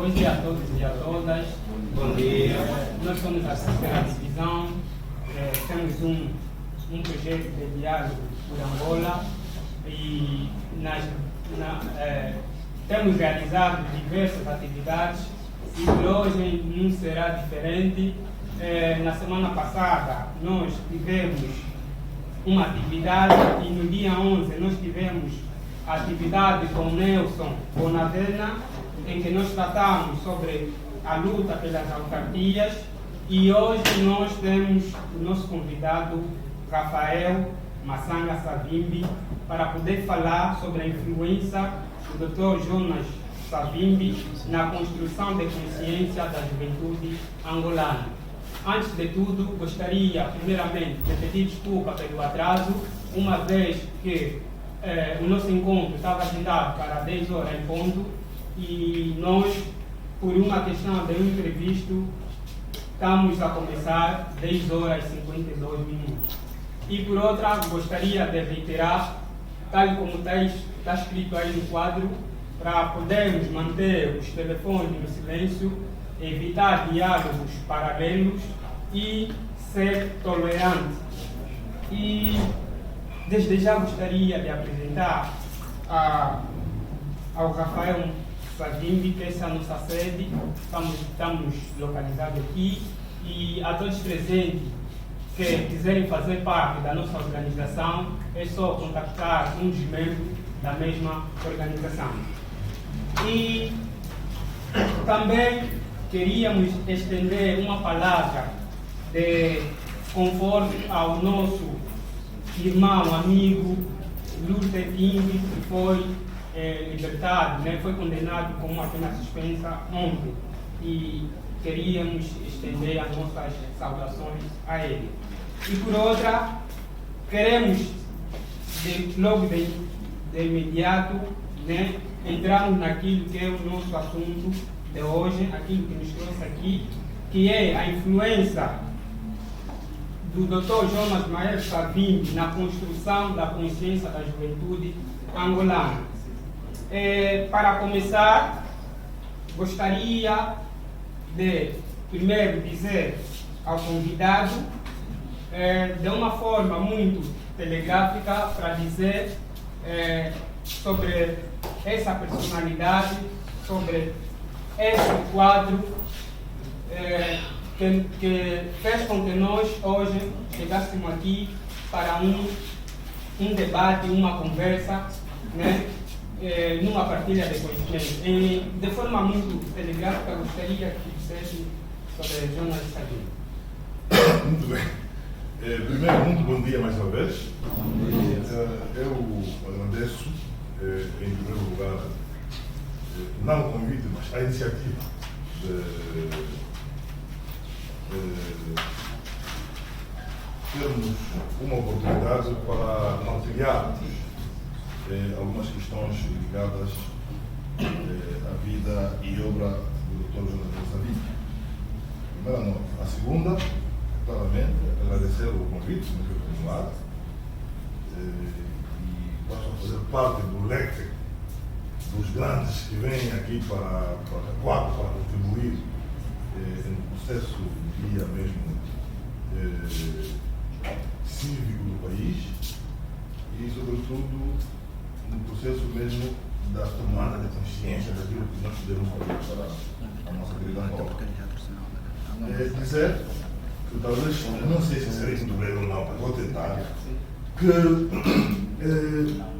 Bom dia a todos e a todas. Bom dia. Nós somos a terceira divisão. Temos um projeto de diálogo por Angola e temos realizado diversas atividades e por hoje não será diferente. Na semana passada nós tivemos uma atividade e no dia 11 nós tivemos a atividade com Nelson Bonavena, em que nós tratamos sobre a luta pelas autarquias, e hoje nós temos o nosso convidado Rafael Massanga Savimbi para poder falar sobre a influência do Dr. Jonas Savimbi na construção de consciência da juventude angolana. Antes de tudo, gostaria primeiramente de pedir desculpa pelo atraso, uma vez que o nosso encontro estava agendado para 10 horas em ponto e nós, por uma questão de um imprevisto, estamos a começar 10 horas e 52 minutos. E por outra, gostaria de reiterar, tal como está escrito aí no quadro, para podermos manter os telefones no silêncio, evitar diálogos paralelos e ser tolerante. E desde já gostaria de apresentar ao Rafael Savimbi, que essa é a nossa sede, estamos localizados aqui, e a todos presentes que quiserem fazer parte da nossa organização, é só contactar um dos membros da mesma organização. E também queríamos estender uma palavra de conforto ao nosso irmão, amigo, Luther King, que foi libertado, né? Foi condenado com uma pena suspensa ontem. E queríamos estender as nossas saudações a ele. E por outra, queremos logo de imediato, né, entrarmos naquilo que é o nosso assunto de hoje, aquilo que nos trouxe aqui, que é a influência do Dr. Jonas Mayer Savimbi na construção da consciência da juventude angolana. Para começar, gostaria de primeiro dizer ao convidado, de uma forma muito telegráfica, para dizer sobre essa personalidade, sobre esse quadro que fez com que nós hoje chegássemos aqui para um debate, uma conversa, né, numa partilha de conhecimento. De forma muito telegráfica, gostaria que dissesse sobre Jonas Savimbi. Muito bem. Primeiro, muito bom dia mais uma vez. Eu agradeço, em primeiro lugar, não o convite, mas a iniciativa de termos uma oportunidade para partilhar algumas questões ligadas à vida e obra do Dr. Jonas Savimbi. Primeira nota. A segunda, claramente, agradecer o convite que me foi formulado e posso fazer parte do leque dos grandes que vêm aqui para contribuir no processo dia mesmo cívico do país e, sobretudo, no processo mesmo da tomada de consciência daquilo que nós podemos fazer para a nossa querida Angola. Dizer que talvez, não sei se serei muito breve ou não, mas vou tentar, que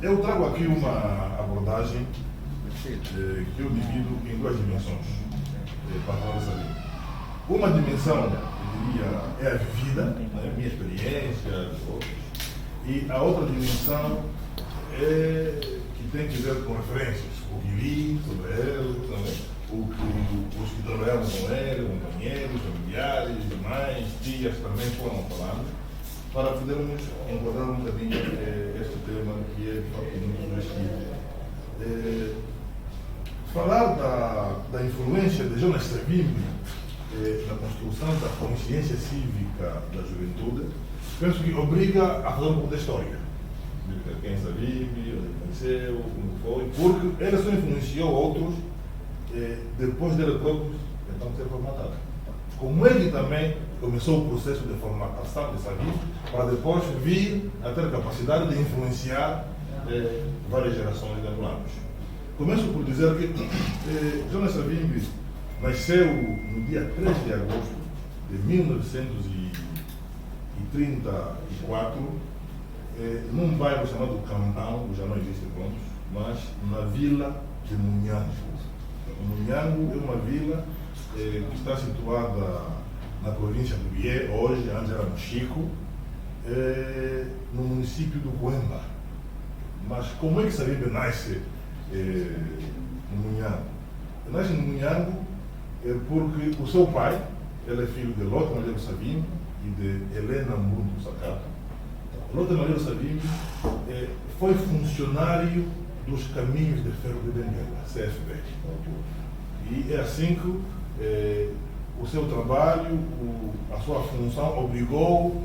eu trago aqui uma abordagem que eu divido em duas dimensões para falar dessa vida. Uma dimensão, eu diria, é a vivida, né, minha experiência, e a outra dimensão é que tem que ver com referências, o que li sobre ele, os que trabalharam com ele, companheiros, familiares, mães, tias também foram falando, para podermos enquadrar um bocadinho este tema que é de facto muito investigado. Falar da influência de Jonas Savimbi na construção da consciência cívica da juventude, penso que obriga a fazer um pouco da história. Quem Savimbi, onde conheceu, como foi, porque ele só influenciou outros depois dele próprio, então, ser formatado. Como ele também começou o processo de formatação de Savimbi, para depois vir a ter capacidade de influenciar várias gerações de angolanos. Começo por dizer que Jonas Savimbi nasceu no dia 3 de agosto de 1934, num bairro chamado Cambão, já não existe pronto, mas na vila de Munhango. Munhango é uma vila que está situada na província do Bié, hoje, antes era Mochico, no município do Coemba. Mas como é que Savimbi nasce no Munhango? Nasce no Munhango porque o seu pai, ele é filho de Lote Malheiro Savimbi e de Helena Mbundo Sacato. Lote Malheiro Savimbi foi funcionário dos caminhos de ferro de Benguela, CFB. E é assim que o seu trabalho, a sua função, obrigou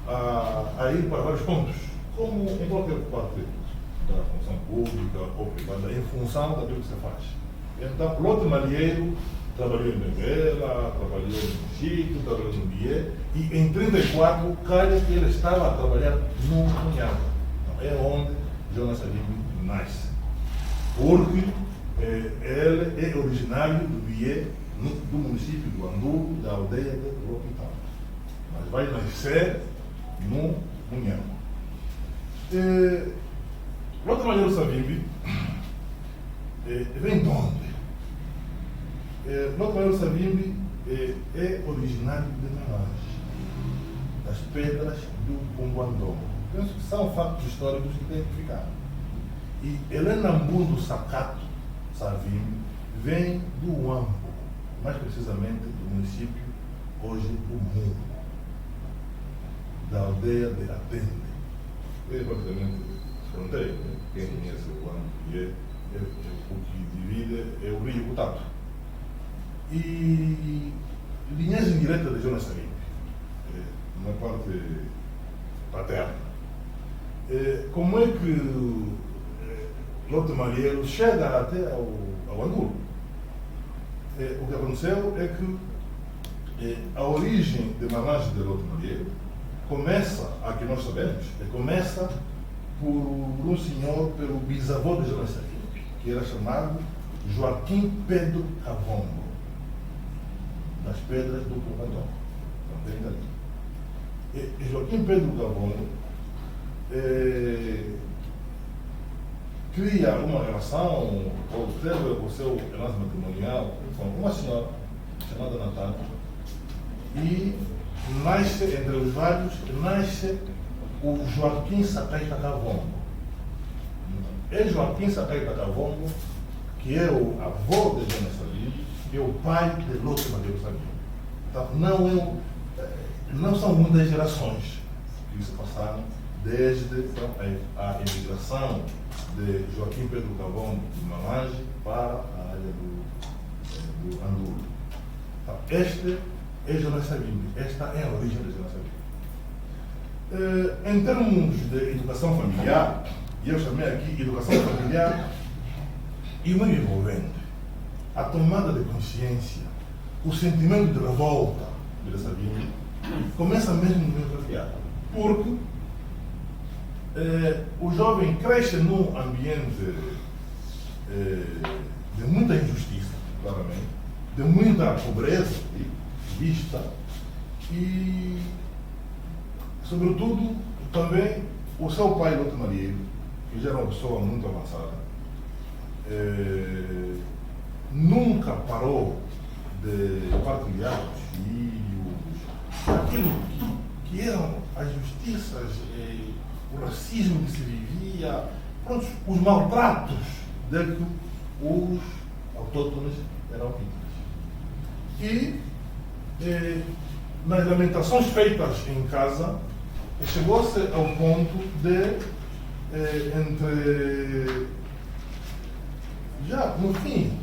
a ir para vários pontos, como em qualquer parte da função pública ou privada, em função daquilo que se faz. Então, Lote Malheiro trabalhou em Benguela, trabalhou em Chico, trabalhou no Bié, e em 1934, calha que ele estava a trabalhar no Munhango. Então, é onde Jonas Savimbi nasce. Porque ele é originário do Bié, do município do Andulo, da aldeia de Lopitão. Mas vai nascer no Munhango. Lote Malheiro Savimbi vem de onde? Lote Malheiro Savimbi é originário de Malange, das pedras do Pomboandongo. Penso que são fatos históricos que têm que ficar. E Helena Mbundo Sacato Savimbi vem do Uambo, mais precisamente do município hoje do Mungo, da aldeia de Atende. É praticamente fronteira, né? Quem conhece o Uambo, o que divide é o Rio Cutato. E linhagem direta de Jonas Savimbi, na parte paterna. Como é que Lote Malheiro chega até ao Angulo? O que aconteceu é que a origem de Malange de Lote Malheiro começa, aqui nós sabemos, começa por um senhor, pelo bisavô de Jonas Savimbi, que era chamado Joaquim Pedro Cavombo, das pedras do Pomboandongo. E Joaquim Pedro Cavombo cria uma relação, ou teve o seu enlace matrimonial com uma senhora chamada Natália, e nasce, entre os vários, nasce o Joaquim Sacaita Cavombo. É Joaquim Sacaita Cavombo que é o avô de Jonas Savimbi e o pai de Lote Malheiro Savimbi. Então, não são muitas gerações que se passaram desde então, a imigração de Joaquim Pedro Cavombo de Malange para a área do Andulo. Então, este é Jonas Savimbi, esta é a origem de Jonas Savimbi. Em termos de educação familiar, e eu chamei aqui educação familiar e meio envolvente, a tomada de consciência, o sentimento de revolta de Savimbi começa mesmo no meio familiar, porque o jovem cresce num ambiente de muita injustiça, claramente, de muita pobreza vista e, sobretudo, também o seu pai, Lote Malheiro, que já era uma pessoa muito avançada, nunca parou de partilhar com os filhos aquilo que eram as justiças, o racismo que se vivia, pronto, os maltratos de que os autóctones eram vítimas. E nas lamentações feitas em casa, chegou-se ao ponto de, já no fim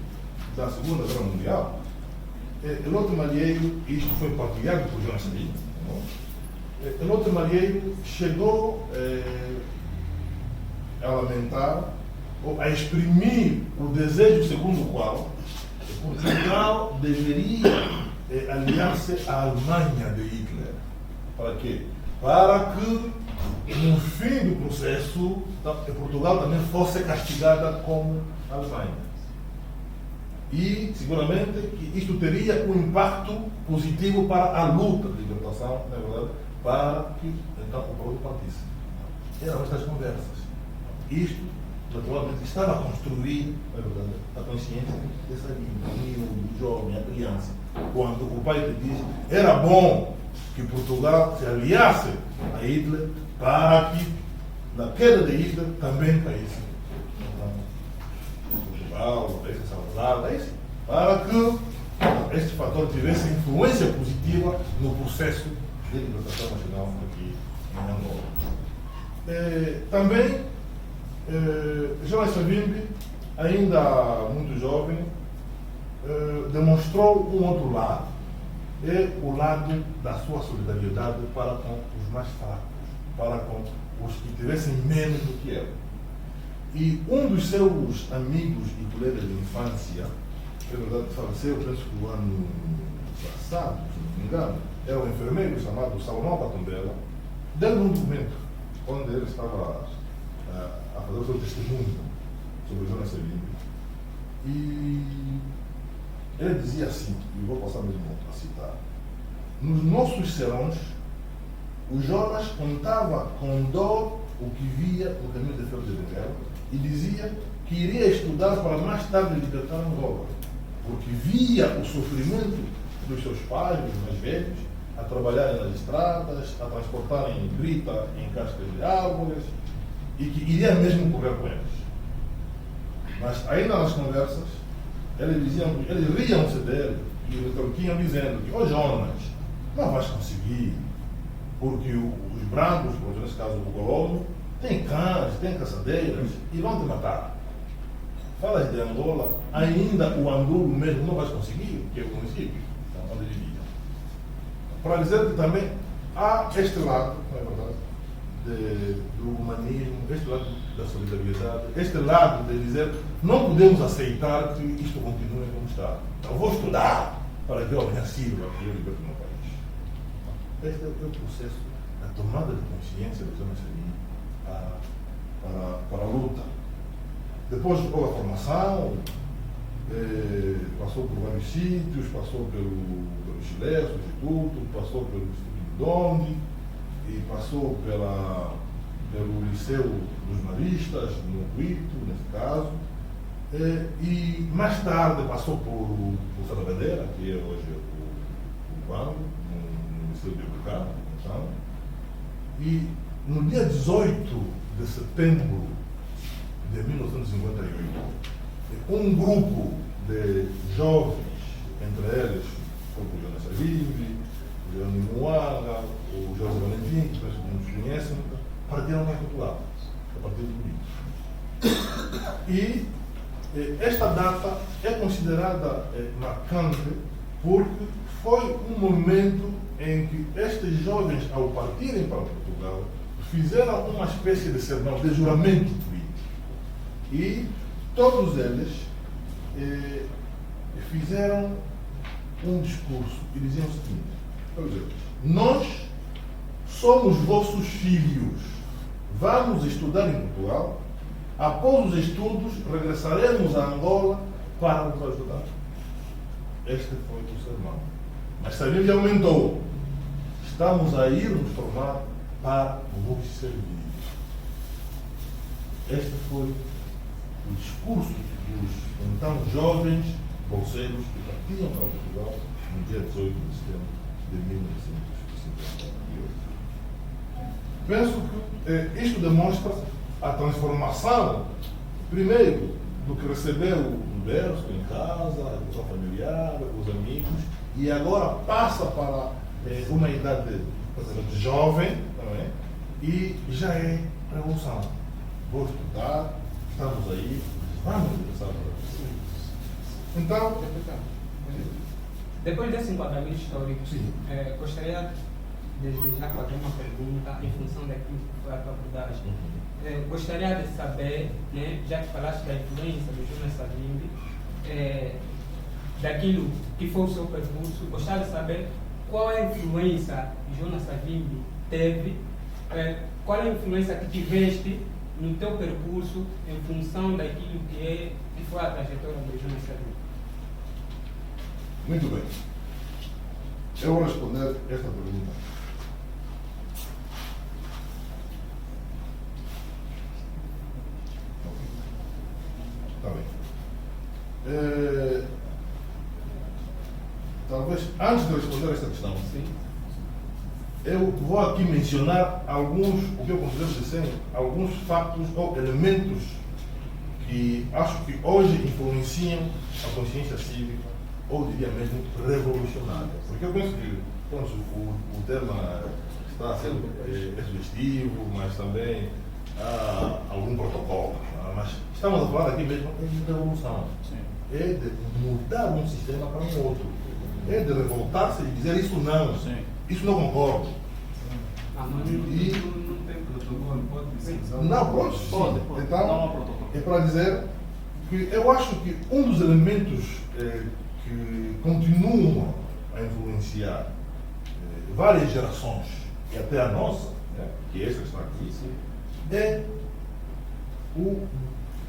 da Segunda Guerra Mundial, Lote Malheiro, isto foi partilhado por Jonas Savimbi, Lote Malheiro chegou a lamentar ou a exprimir o desejo segundo o qual Portugal deveria aliar-se à Alemanha de Hitler. Para quê? Para que, no fim do processo, Portugal também fosse castigada como a Alemanha. E, seguramente, que isto teria um impacto positivo para a luta de libertação, na verdade, para que, então, o povo partisse. Eram estas conversas. Isto, naturalmente, estava a construir, na verdade, a consciência dessa linha, do jovem, a criança. Quando o pai te diz, era bom que Portugal se aliasse a Hitler para que, na queda de Hitler, também caísse. Então, Portugal, esse Salazar, para que este fator tivesse influência positiva no processo de libertação nacional aqui em Angola. Também, João Savimbi, ainda muito jovem, demonstrou um outro lado. É o lado da sua solidariedade para com os mais fracos, para com os que tivessem menos do que ele. E um dos seus amigos e colegas de infância, é verdade, faleceu, penso que o ano passado, se não me engano, era um enfermeiro chamado Salomão Patumbela, deu um documento onde ele estava a fazer o seu testemunho sobre Jonas Savimbi. E ele dizia assim, e vou passar mesmo a citar: nos nossos serões, o Jonas contava com dor o que via no caminho de Ferro de Benguela e dizia que iria estudar para mais tarde libertar Angola, porque via o sofrimento dos seus pais, dos mais velhos, a trabalharem nas estradas, a transportarem brita em cascas de árvores, e que iria mesmo correr com eles. Mas ainda nas conversas, eles riam-se dele e retorquiam dizendo que, Jonas, não vais conseguir, porque os brancos, nesse caso o colono, têm cães, têm caçadeiras e vão te matar. Falas de Angola, ainda o Angulo mesmo não vais conseguir, que é o município onde ele vive. Para dizer que também há este lado, não é verdade, do humanismo, este lado da solidariedade, este lado de dizer não podemos aceitar que isto continue como está. Então vou estudar para que eu amanhã sirva e eu liberte o meu país. Este é o processo da tomada de consciência dos homens para a luta. Depois houve a formação, passou por vários sítios, passou pelo Chile, o Instituto, passou pelo Instituto de Donde, e passou pelo Liceu dos Maristas, no Quito, nesse caso, e mais tarde passou por Santa Bandeira, que é hoje o banco, no Liceu de Obrigado, então, e no dia 18 de setembro de 1958, um grupo de jovens, entre eles o Jonas Savimbi, o Leandro Moanga, o José Valentim, que penso que muitos conhecem, partiram para Portugal, a partir do Rio. E esta data é considerada marcante porque foi um momento em que estes jovens, ao partirem para Portugal, fizeram uma espécie de sermão, de juramento político. E todos eles fizeram um discurso e diziam o seguinte: nós somos vossos filhos, vamos estudar em Portugal, após os estudos regressaremos a Angola para nos ajudar. Este foi o sermão. Mas Savimbi aumentou: estamos a ir nos formar para vos servir. Este foi o discurso dos então jovens bolseiros que partiam para Portugal no dia 18 de setembro de 1958. Penso que isto demonstra a transformação, primeiro, do que recebeu no berço, em casa, a educação familiar, os amigos, e agora passa para uma idade de jovem, não é? E já é revolução. Vou estudar, estamos aí, vamos começar para você. Então, depois desse enquadramento histórico, gostaria de já fazer uma pergunta em função daquilo que foi a tua abordagem. gostaria de saber, né, já que falaste da influência do Jonas Savimbi, daquilo que foi o seu percurso, gostaria de saber qual é a influência que Jonas Savimbi teve, qual é a influência que tiveste no teu percurso em função daquilo que foi a trajetória do Jonas Savimbi. Muito bem. Eu vou responder esta pergunta. Está bem. Talvez, antes de responder esta questão, sim, eu vou aqui mencionar alguns, o que eu considero de ser, alguns fatos ou elementos que acho que hoje influenciam a consciência cívica, ou diria mesmo revolucionária. Porque eu penso que o tema está sendo sugestivo, mas também há algum protocolo. Mas estamos a falar aqui mesmo de revolução. É de mudar um sistema para um outro. É de revoltar-se e dizer isso não. Sim. Isso não concordo. Não tem protocolo, pode dizer. Não, pode. Então, não é para dizer que eu acho que um dos elementos que continuam a influenciar várias gerações, e até a nossa, né, que esta está aqui, é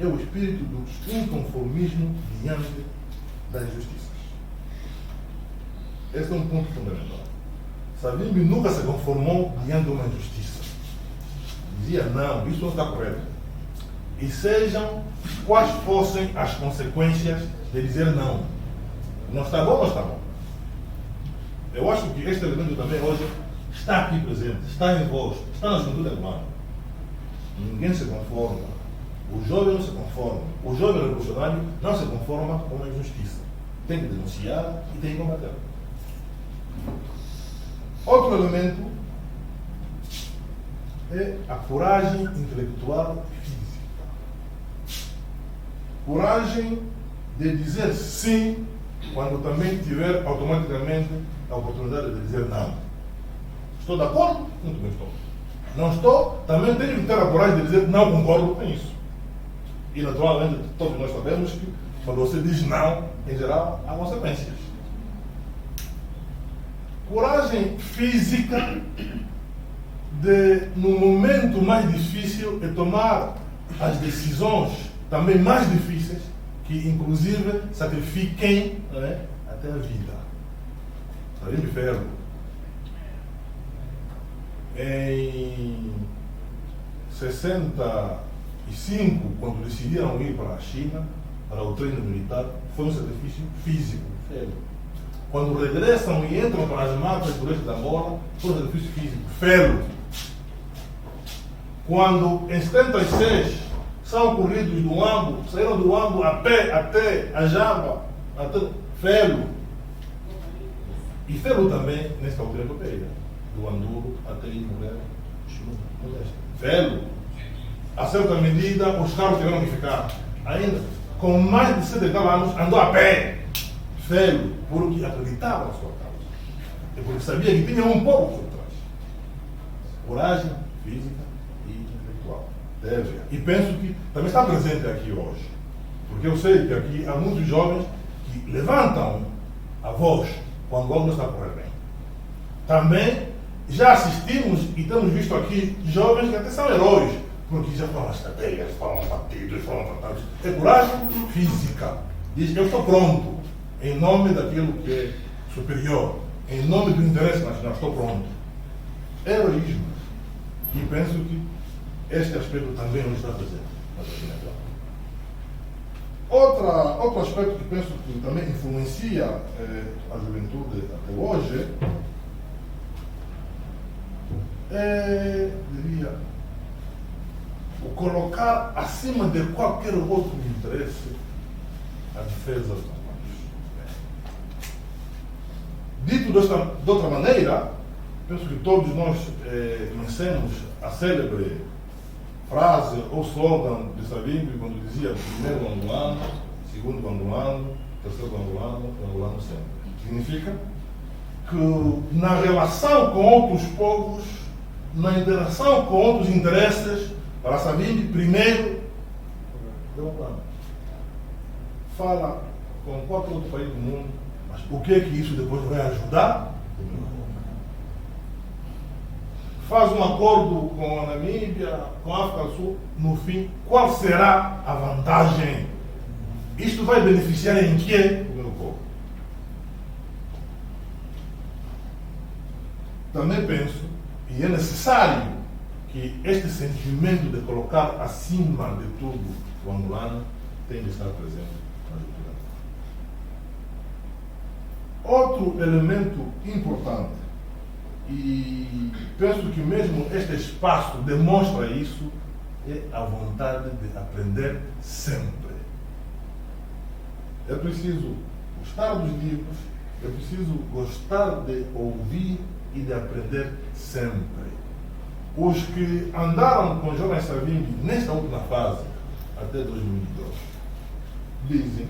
o espírito do inconformismo diante das injustiças. Esse é um ponto fundamental. Savimbi nunca se conformou diante de uma injustiça. Dizia, não, isso não está correto. E sejam quais fossem as consequências de dizer não. Não está bom, não está bom. Eu acho que este elemento também hoje está aqui presente, está em voz, está na juventude angolana. Ninguém se conforma. O jovem não se conforma. O jovem revolucionário não se conforma com a injustiça. Tem que denunciar e tem que combater. Outro elemento é a coragem intelectual e física. Coragem de dizer sim quando também tiver automaticamente a oportunidade de dizer não. Estou de acordo? Muito bem, estou. Não estou? Também tenho que ter a coragem de dizer não concordo com isso. E naturalmente todos nós sabemos que quando você diz não, em geral, há consequências. Coragem física de, no momento mais difícil, de tomar as decisões também mais difíceis, que inclusive sacrifiquem, né, até a vida. Savimbi Ferro, em 65, quando decidiram ir para a China, para o treino militar, foi um sacrifício físico. Quando regressam e entram para as matas do oeste da Angola, foi um sacrifício físico. Quando, em 76, são corridos do Ambo, saíram do Ambo a pé até a Jamba, até Felo. E Felo também, nesta altura europeia, do Anduro até ir morrer. Felo. A certa medida, os carros tiveram que ficar. Ainda, com mais de 70 anos, andou a pé. Felo, porque acreditava na sua causa. E porque sabia que tinha um povo por trás. Coragem física e intelectual. E penso que também está presente aqui hoje. Porque eu sei que aqui há muitos jovens que levantam a voz quando algo não está correndo bem. Também já assistimos e temos visto aqui jovens que até são heróis, porque já foram estratégias, foram partidos, foram tratados. É coragem física. Diz, eu estou pronto, em nome daquilo que é superior, em nome do interesse nacional, estou pronto. Heroísmo. E penso que este aspecto também não está presente na vacinação. Outro aspecto que penso que também influencia a juventude até hoje diria, o colocar acima de qualquer outro interesse a defesa dos humanos. Dito de outra maneira, penso que todos nós conhecemos a célebre frase ou slogan de Savimbi quando dizia primeiro angolano, segundo angolano, terceiro angolano, angolano sempre. Significa que na relação com outros povos, na interação com outros interesses, Para Savimbi, primeiro, deu um plano. Fala com qualquer outro país do mundo, mas o que é que isso depois vai ajudar? Faz um acordo com a Namíbia, com a África do Sul, no fim, qual será a vantagem? Isto vai beneficiar em quê o meu povo? Também penso, e é necessário, que este sentimento de colocar acima de tudo o angolano tem de estar presente na cultura. Outro elemento importante, e penso que mesmo este espaço demonstra isso, é a vontade de aprender sempre. É preciso gostar dos livros, é preciso gostar de ouvir e de aprender sempre. Os que andaram com Jonas Savimbi nesta última fase, até 2012, dizem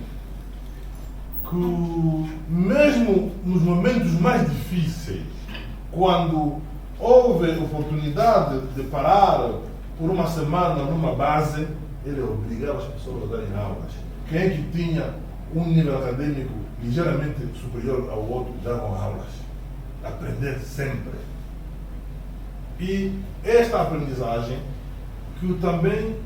que mesmo nos momentos mais difíceis, quando houve oportunidade de parar por uma semana numa base, ele obrigava as pessoas a darem aulas. Quem é que tinha um nível acadêmico ligeiramente superior ao outro, davam aulas. Aprender sempre. E esta aprendizagem que também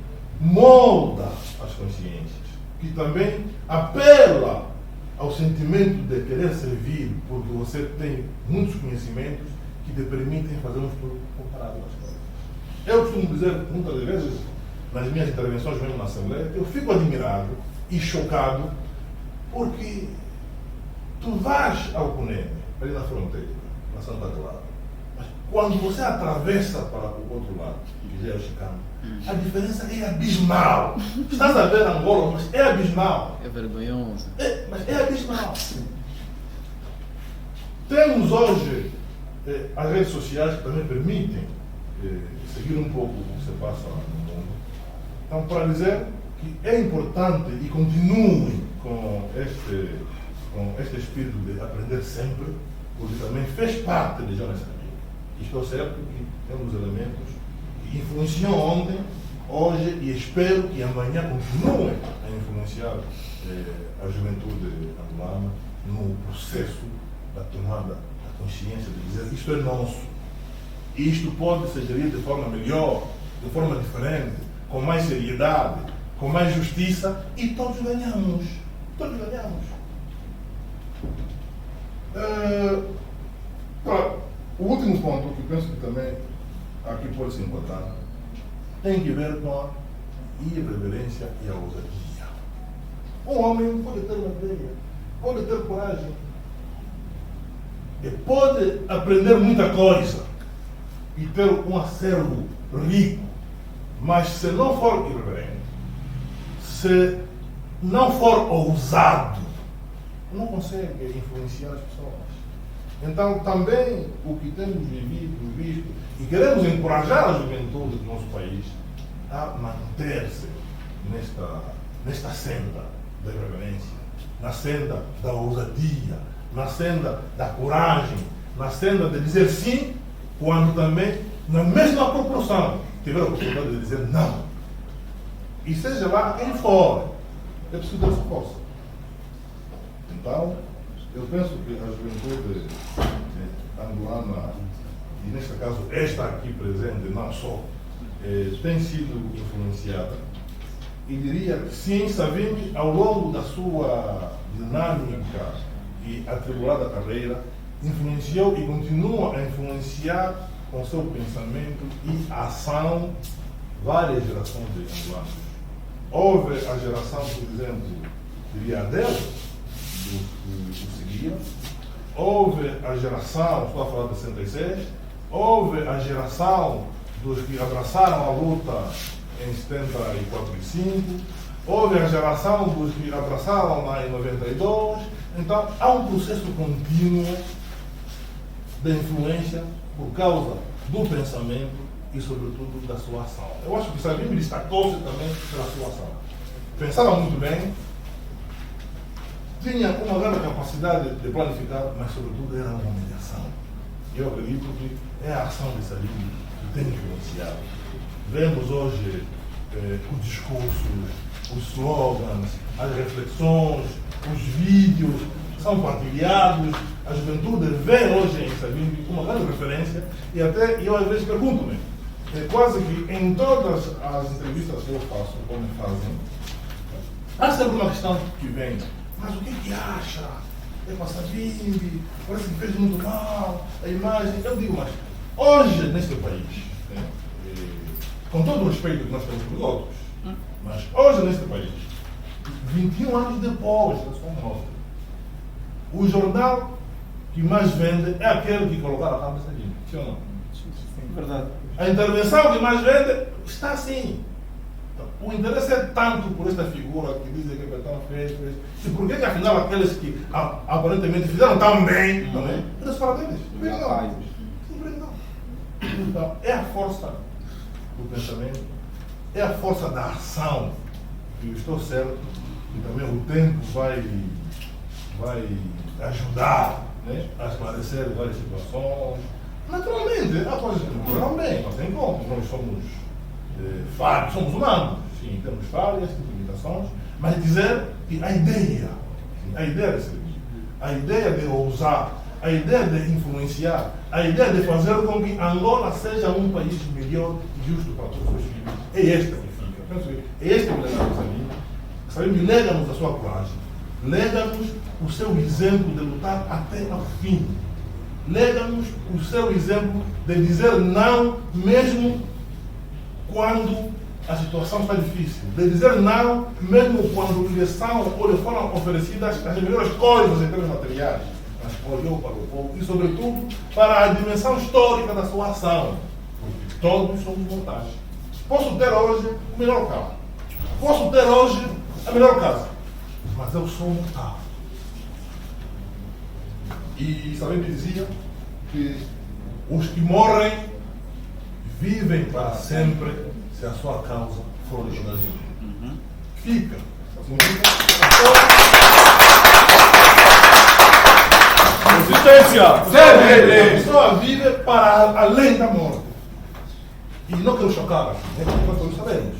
molda as consciências, que também apela ao sentimento de querer servir, porque você tem muitos conhecimentos que te permitem fazer um estudo comparado das coisas. Eu costumo dizer muitas vezes, nas minhas intervenções mesmo na Assembleia, eu fico admirado e chocado porque tu vais ao Cunene, ali na fronteira, na Santa Clara, mas quando você atravessa para o outro lado, que já é o Chicano, a diferença é abismal. Estás a ver Angola, mas é abismal. É vergonhoso. Mas é abismal. Temos hoje as redes sociais que também permitem seguir um pouco o que se passa no mundo. Então, para dizer que é importante e continuem com este espírito de aprender sempre, porque também fez parte de Jonas Savimbi. E estou certo que é um dos elementos que influenciam ontem, hoje e espero que amanhã continuem a influenciar a juventude angolana no processo da tomada da consciência de dizer isto é nosso. Isto pode ser gerido de forma melhor, de forma diferente, com mais seriedade, com mais justiça e todos ganhamos. Todos ganhamos. O último ponto que penso que também aqui pode se enquadrar tem que ver com a irreverência e a ousadia. Um homem pode ter uma ideia, pode ter coragem e pode aprender muita coisa e ter um acervo rico, mas se não for irreverente, se não for ousado, não consegue influenciar as pessoas. Então, também o que temos visto, e queremos encorajar a juventude do nosso país a manter-se nesta senda da irreverência, na senda da ousadia, na senda da coragem, na senda de dizer sim, quando também, na mesma proporção, tiver a oportunidade de dizer não. E seja lá quem for, é preciso ter essa força. Então, eu penso que a juventude angolana, e neste caso esta aqui presente, não só, tem sido influenciada. E diria que sim, Savimbi, ao longo da sua dinâmica e atribulada carreira, influenciou e continua a influenciar com seu pensamento e ação várias gerações de angolanos. Houve a geração, por exemplo, diria Adele, do seguiram. Houve a geração, estou a falar de 66, houve a geração dos que abraçaram a luta em 74 e 5, houve a geração dos que abraçaram lá em 92. Então, há um processo contínuo de influência por causa do pensamento e, sobretudo, da sua ação. Eu acho que Savimbi destacou-se também pela sua ação. Pensava muito bem, tinha uma grande capacidade de planificar, mas, sobretudo, era uma humilhação. Eu acredito que é a ação de Savimbi que tem influenciado vemos hoje os discursos, os slogans, as reflexões, os vídeos são partilhados, a juventude vê hoje em Savimbi uma grande referência e até eu às vezes pergunto-me, quase que em todas as entrevistas que eu faço, ou me fazem, há sempre uma questão que vem, mas o que acha? É para Savimbi, parece que fez muito mal, a imagem. Eu digo, mas hoje neste país, com todo o respeito que nós temos pelos outros, mas hoje neste país, 21 anos depois da sua morte, o jornal que mais vende é aquele que colocaram a cabeça ali. Sim ou não? Sim, verdade. A intervenção que mais vende está assim. Então, o interesse é tanto por esta figura que dizem que Betão fez. E por que afinal aqueles que aparentemente fizeram tão bem, também, eles falam deles? Não. Então, é a força do pensamento, é a força da ação, que eu estou certo, e também o tempo vai ajudar, né, a esclarecer várias situações. Naturalmente, há coisas que não correram bem, mas tem como, nós somos falhos, somos humanos, sim, temos falhas, temos limitações, mas dizer que a ideia de servir, a ideia de ousar, a ideia de influenciar, a ideia de fazer com que Angola seja um país melhor e justo para todos os filhos, é esta que fica. Penso que é este o legado de Savimbi. Savimbi lega-nos a sua coragem, lega-nos o seu exemplo de lutar até ao fim, lega-nos o seu exemplo de dizer não mesmo quando a situação está difícil, de dizer não mesmo quando lhe foram oferecidas as melhores coisas em termos materiais, mas olhou para o povo e, sobretudo, para a dimensão histórica da sua ação, porque todos somos mortais. Posso ter hoje o melhor carro, posso ter hoje a melhor casa, mas eu sou mortal. E Savimbi dizia que os que morrem vivem para sempre se a sua causa for legítima. Fica. Resistência! A pessoa vive para além da morte. E não quero chocar, né? Porque nós sabemos.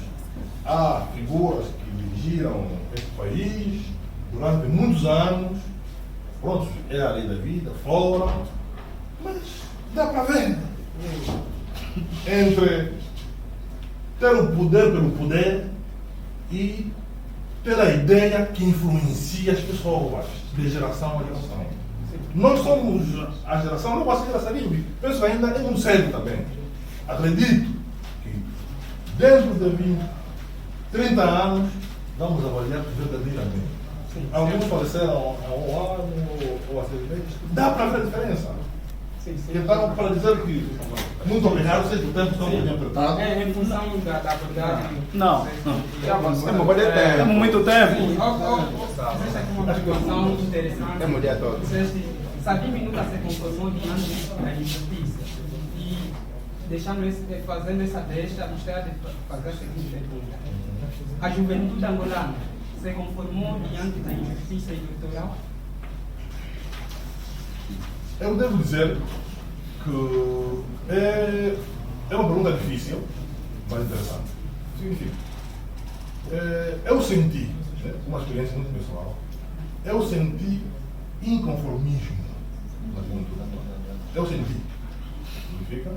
Há figuras que dirigiram este país durante muitos anos. Pronto, é a lei da vida, fora. Mas dá para ver. Entre ter o poder pelo poder e ter a ideia que influencia as pessoas de geração a geração. Nós somos a geração, não posso seguir a Savimbi, penso que ainda é muito cedo também. Acredito que dentro de 20, 30 anos vamos avaliar verdadeiramente. Alguns faleceram há um ano ou há 6 meses. Dá para ver a diferença. Então, para dizer que muito obrigado, sei que o tempo está muito apertado. É em função da abordagem. Não. Temos muito tempo. Existe aqui uma situação interessante. Temos o dia todo. Savimbi nunca se conformou diante da injustiça. E fazendo essa deixa, gostaria de fazer a seguinte pergunta. A juventude angolana se conformou diante da injustiça eleitoral? Eu devo dizer que é uma pergunta difícil, mas interessante. Significa, eu senti, né, uma experiência muito pessoal, eu senti inconformismo na juventude. Eu senti. Significa,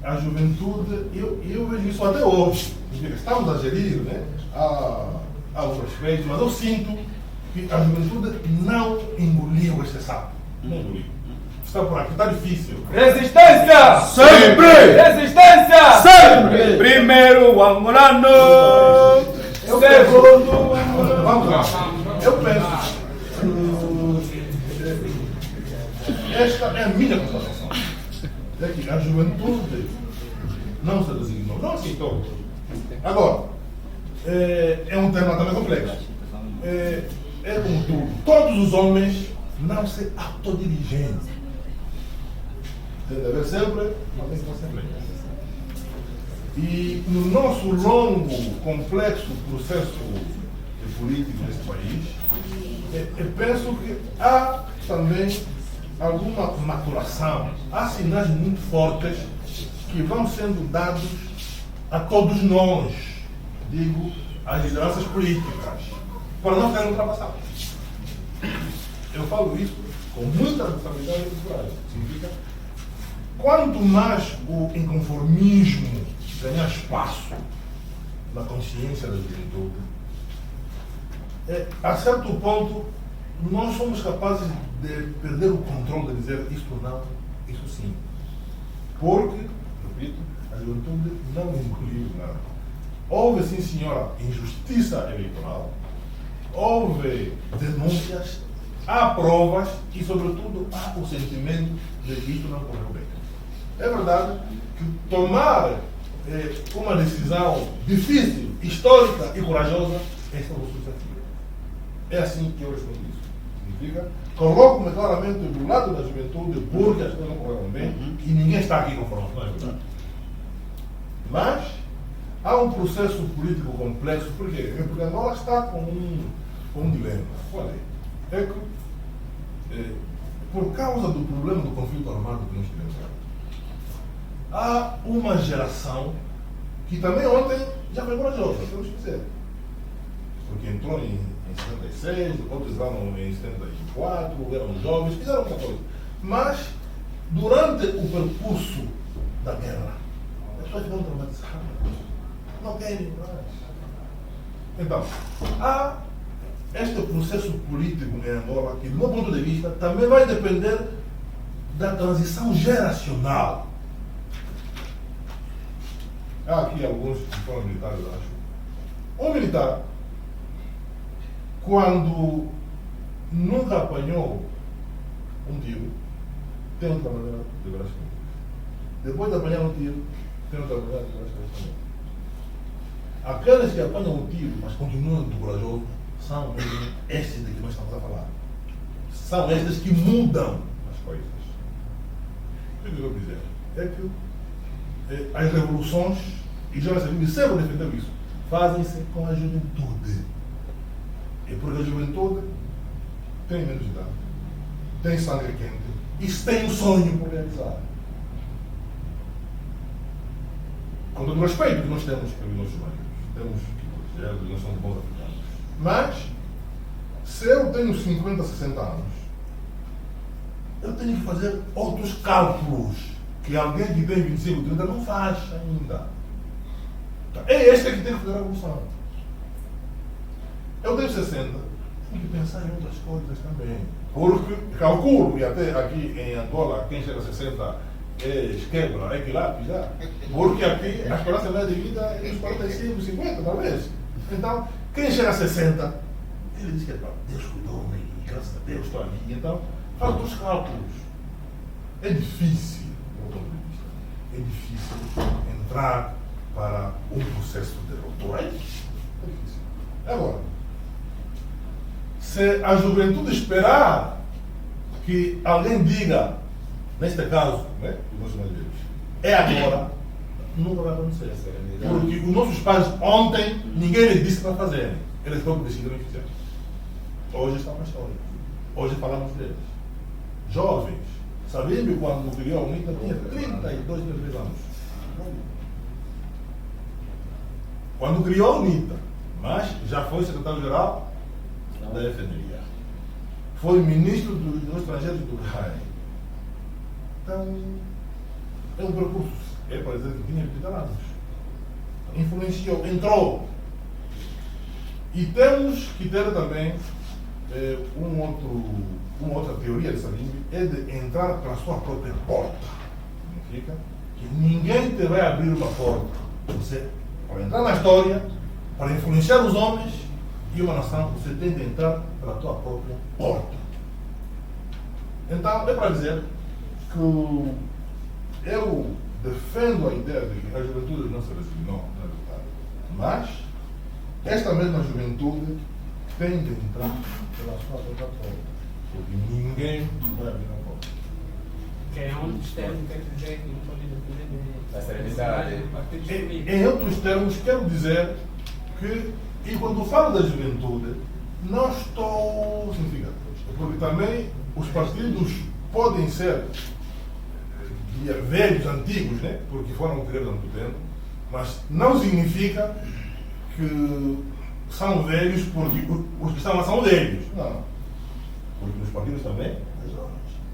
a juventude, eu vejo isso até hoje. Significa, estamos a gerir, né, há os respeitos, mas eu sinto que a juventude não engoliu este sapo. Não engoliu. Está por aqui, está difícil. Resistência! Sempre! Resistência! Sempre! Primeiro o angolano! Segundo o angolano! Vamos lá. Eu penso que esta é a minha constatação. É que a juventude não se resignou, não aceitou. Agora, é um tema também complexo. É como tudo. Todos os homens não se autodirigem. Tem de haver sempre, mas tem que ser sempre. E no nosso longo, complexo processo político neste país, eu penso que há também alguma maturação, há sinais muito fortes que vão sendo dados a todos nós, digo, às lideranças políticas, para não ficarem ultrapassados. Eu falo isso com muita responsabilidade e coragem. Significa, quanto mais o inconformismo ganhar espaço na consciência da juventude, a certo ponto, nós somos capazes de perder o controle de dizer isto não, isso sim. Porque, repito, a juventude não engoliu nada. Houve, sim senhora, injustiça eleitoral, houve denúncias, há provas e, sobretudo, há o sentimento de que isto não correu bem. É verdade que tomar uma decisão difícil, histórica e corajosa é sobre o desafio. É assim que eu respondo isso. Significa, coloco-me claramente do lado da juventude porque as coisas não correram bem e ninguém está aqui conforme, não é verdade? Mas há um processo político complexo. Por quê? Porque Angola está com um dilema. Qual é? É que, por causa do problema do conflito armado que nós tivemos, há uma geração que também ontem já foi corajosa, temos que dizer. Porque entrou em 76, outros entraram em 74, eram jovens, fizeram muita coisa. Mas, durante o percurso da guerra, as pessoas ficaram traumatizadas. Não querem mais. Então, há este processo político em Angola que, do meu ponto de vista, também vai depender da transição geracional. Há aqui alguns que foram militares, acho. Um militar, quando nunca apanhou um tiro, tem outra maneira de ver as coisas. Depois de apanhar um tiro, tem outra maneira de ver as coisas também. Aqueles que apanham um tiro, mas continuam muito corajosos, são mesmo estes de que nós estamos a falar. São estes que mudam as coisas. O que eu quero dizer é que as revoluções, e já sempre defendeu isso, fazem-se com a juventude. É porque a juventude tem menos idade, tem sangue quente e tem um sonho por realizar. Com todo o respeito que nós temos pelos nossos maridos, temos que proteger, nós somos bons africanos. Mas, se eu tenho 50, 60 anos, eu tenho que fazer outros cálculos que alguém que tem 25, 30 não faz ainda. Então, é este que tem que fazer a revolução. Eu tenho 60, tenho que pensar em outras coisas também. Porque calculo, e até aqui em Angola, quem chega a 60 quebra, é que lá já. Porque aqui a esperança média de vida é uns 45, 50, talvez. Então, quem chega a 60, ele diz que Deus cuidou-me e graças a Deus estou aqui. Então, faz outros cálculos. É difícil, do meu ponto de vista, é difícil entrar para um processo de ruptura. É difícil. Agora, se a juventude esperar que alguém diga, neste caso, né, os nossos mais velhos, é agora, nunca vai acontecer. Porque os nossos pais ontem, ninguém lhes disse para fazerem. Eles próprios decidiram e fizeram. Hoje está uma história. Hoje falamos deles. Jovens, sabiam que quando criou a UNITA tinha 32, 33 anos. Quando criou a UNITA, mas já foi secretário-geral da FNIA. Foi ministro dos estrangeiros do RAI. Então, é um percurso. É para dizer que tinha 30 anos. Influenciou, entrou. E temos que ter também uma outra teoria dessa língua, é de entrar pela sua própria porta. Significa que ninguém te vai abrir uma porta. Você, para entrar na história, para influenciar os homens e uma nação, você tem de entrar pela tua própria porta. Então, é para dizer que eu defendo a ideia de que a juventude não se resignou, na verdade. Mas, esta mesma juventude tem de entrar pela sua própria porta. Porque ninguém vai abrir a porta. Que é um dos termos que quer dizer que não pode depender da serenidade. Em outros termos, quero dizer que, e quando falo da juventude, não estou significando. Porque também os partidos podem ser velhos, antigos, né? Porque foram criados há muito tempo, Mas não significa que são velhos porque os que estão lá são velhos. Não. Porque nos partidos também.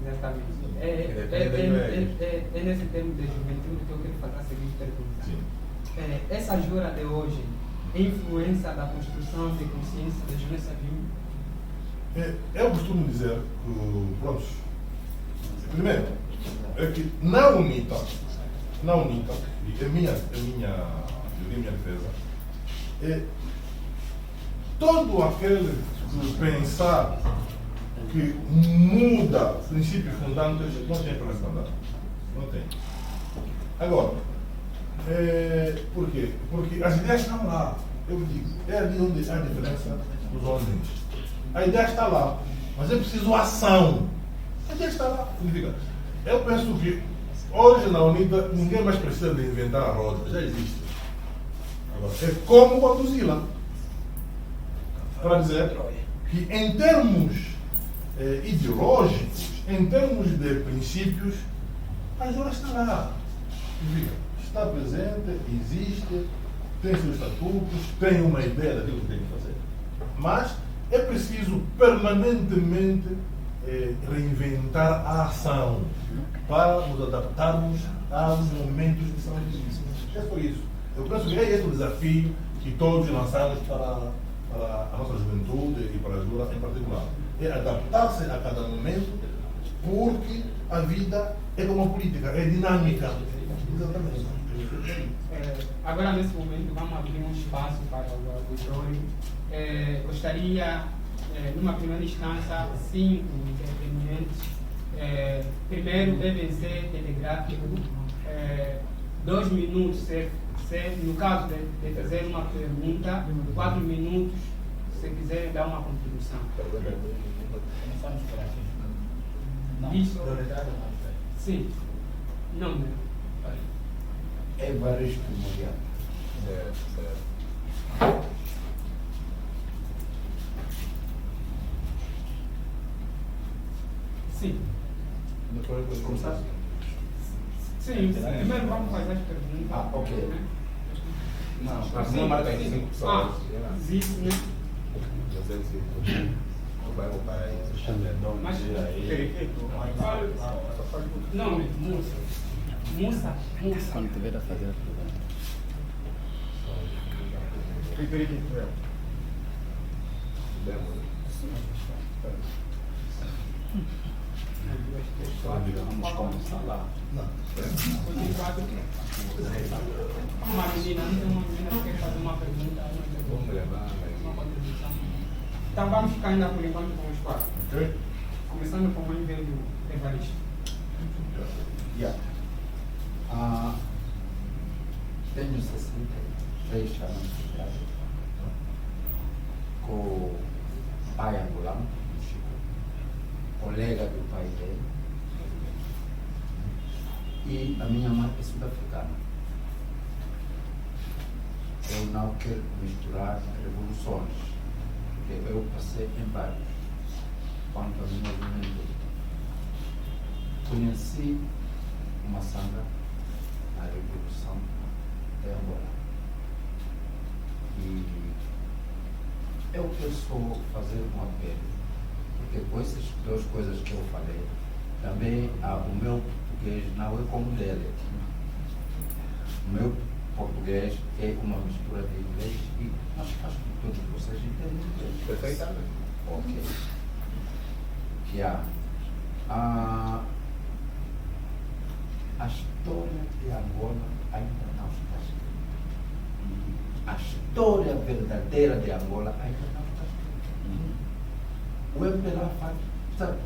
Exatamente. É nesse termo de juventude que eu quero fazer a seguinte pergunta. Sim. Essa jura de hoje é influência da construção de consciência da Jonas Savimbi? Eu costumo dizer que, pronto, primeiro, é que na UNITA, e é minha defesa, todo aquele que pensar que muda princípios fundantes não tem problema fundado. Não tem. Agora, por quê? Porque as ideias estão lá. Eu digo, é ali onde há a diferença dos homens. A ideia está lá, mas é preciso ação. A ideia está lá. Significa, eu penso que hoje na UNITA ninguém mais precisa de inventar a roda, já existe. Agora, é como conduzi-la. Para dizer que em termos ideológicos, em termos de princípios, a Jura está lá. Está presente, existe, tem seus estatutos, tem uma ideia daquilo que tem que fazer. Mas é preciso permanentemente reinventar a ação para nos adaptarmos aos momentos que são difíceis. É por isso. Eu penso que é esse o desafio que todos lançamos para a nossa juventude e para a Jura em particular. É adaptar-se a cada momento, porque a vida é como a política, é dinâmica. Exatamente. Agora, nesse momento, vamos abrir um espaço para o auditório. Gostaria, numa primeira instância, 5 intervenientes. Primeiro, devem ser telegráficos. 2 minutos, no caso de fazer uma pergunta, 4 minutos, se quiserem dar uma contribuição. Isso? Sim. Não, não. Evaristo Moriano. Sim. Começar? Sim, primeiro vamos fazer as perguntas. Ah, ok. Né? Não, Assim, não marca 5 pessoas. existe, né? Mas, não, Musa. Quando tiver a fazer a pergunta. Vamos começar lá. Uma menina, não tem uma menina que quer fazer uma pergunta. Uma contribuição. Então vamos ficar ainda por enquanto com os 4. Ok? Começando com o mais velho Evaristo. Tenho 63 anos de idade. Com o pai angolano, Chico, colega do pai dele. E a minha mãe é sul-africana. Eu não quero misturar revoluções, porque eu passei em vários. Quanto ao meu movimento, conheci uma sanga na Revolução de Angola. E eu quero só fazer um apelo, porque com essas 2 coisas que eu falei, também o meu português não é como o dele. O meu português é uma mistura de inglês e acho que todos vocês entendem inglês. Perfeitamente. Ok. A história de Angola ainda não está escrita. A história verdadeira de Angola ainda não está escrita. O MPLA faz, sabe,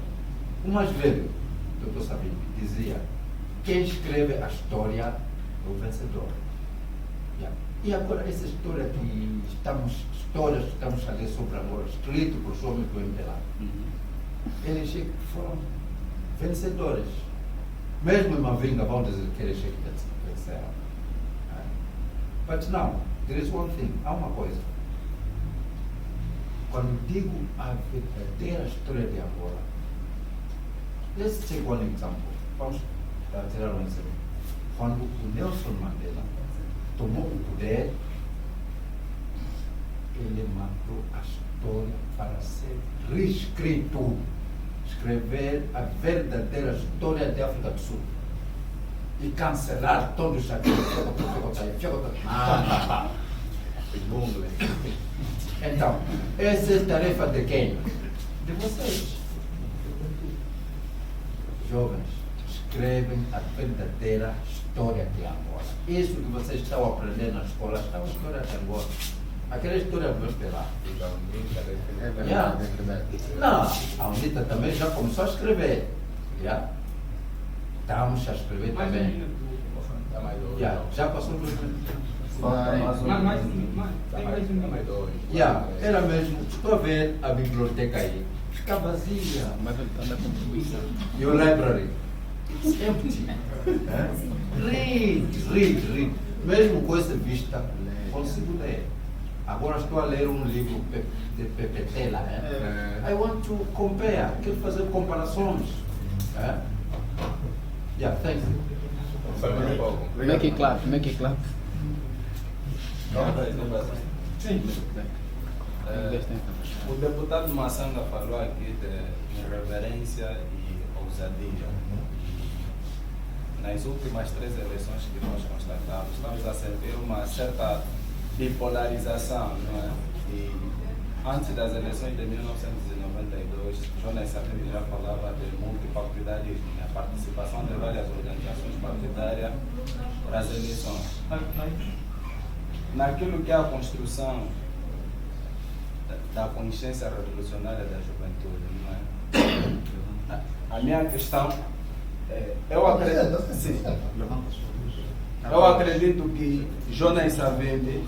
o mais velho, Dr. Savimbi, dizia: quem escreve a história é o vencedor. E agora essa história que estamos a ler sobre Angola, escrito por homens do MPLA, eles foram vencedores. Mesmo em Mavinga vão dizer que eles venceram. But now, there is one thing, há uma coisa. Quando digo a verdadeira história de Angola, let's take one example. Vamos tirar um exemplo. Quando o Nelson Mandela tomou o poder, ele mandou a história para ser reescrito, escrever a verdadeira história da África do Sul e cancelar todos aqueles. Então, essa é a tarefa de quem? De vocês. Jovens, escrevem a verdadeira história de Angola. Isso que vocês estão a aprender na escola, está a história de Angola. Aquela história vou esperar. É verdade, é verdade. Não, a UNITA também já começou a escrever. Já? Estamos a escrever Mais também. um minuto. Já passou 2 minutos. Tem mais um minuto. Era mesmo, estou a ver a biblioteca aí. Está vazia. Mas ele está na contribuição. E o library? It's empty. Read. Mesmo com essa vista, consigo ler. Agora estou a ler um livro de PPT lá. I want to compare. Quero fazer comparações. Thank you. Make it clap, make it clap. Sim. O deputado Massanga falou aqui de irreverência e ousadia. Nas últimas 3 eleições que nós constatamos, estamos a sentir uma certa bipolarização, não é? E antes das eleições de 1992, Jonas Savimbi já falava de multipartidarismo, a participação de várias organizações partidárias para as eleições. Naquilo que é a construção da consciência revolucionária da juventude, não é? A minha questão é, eu acredito que Jonas Savimbi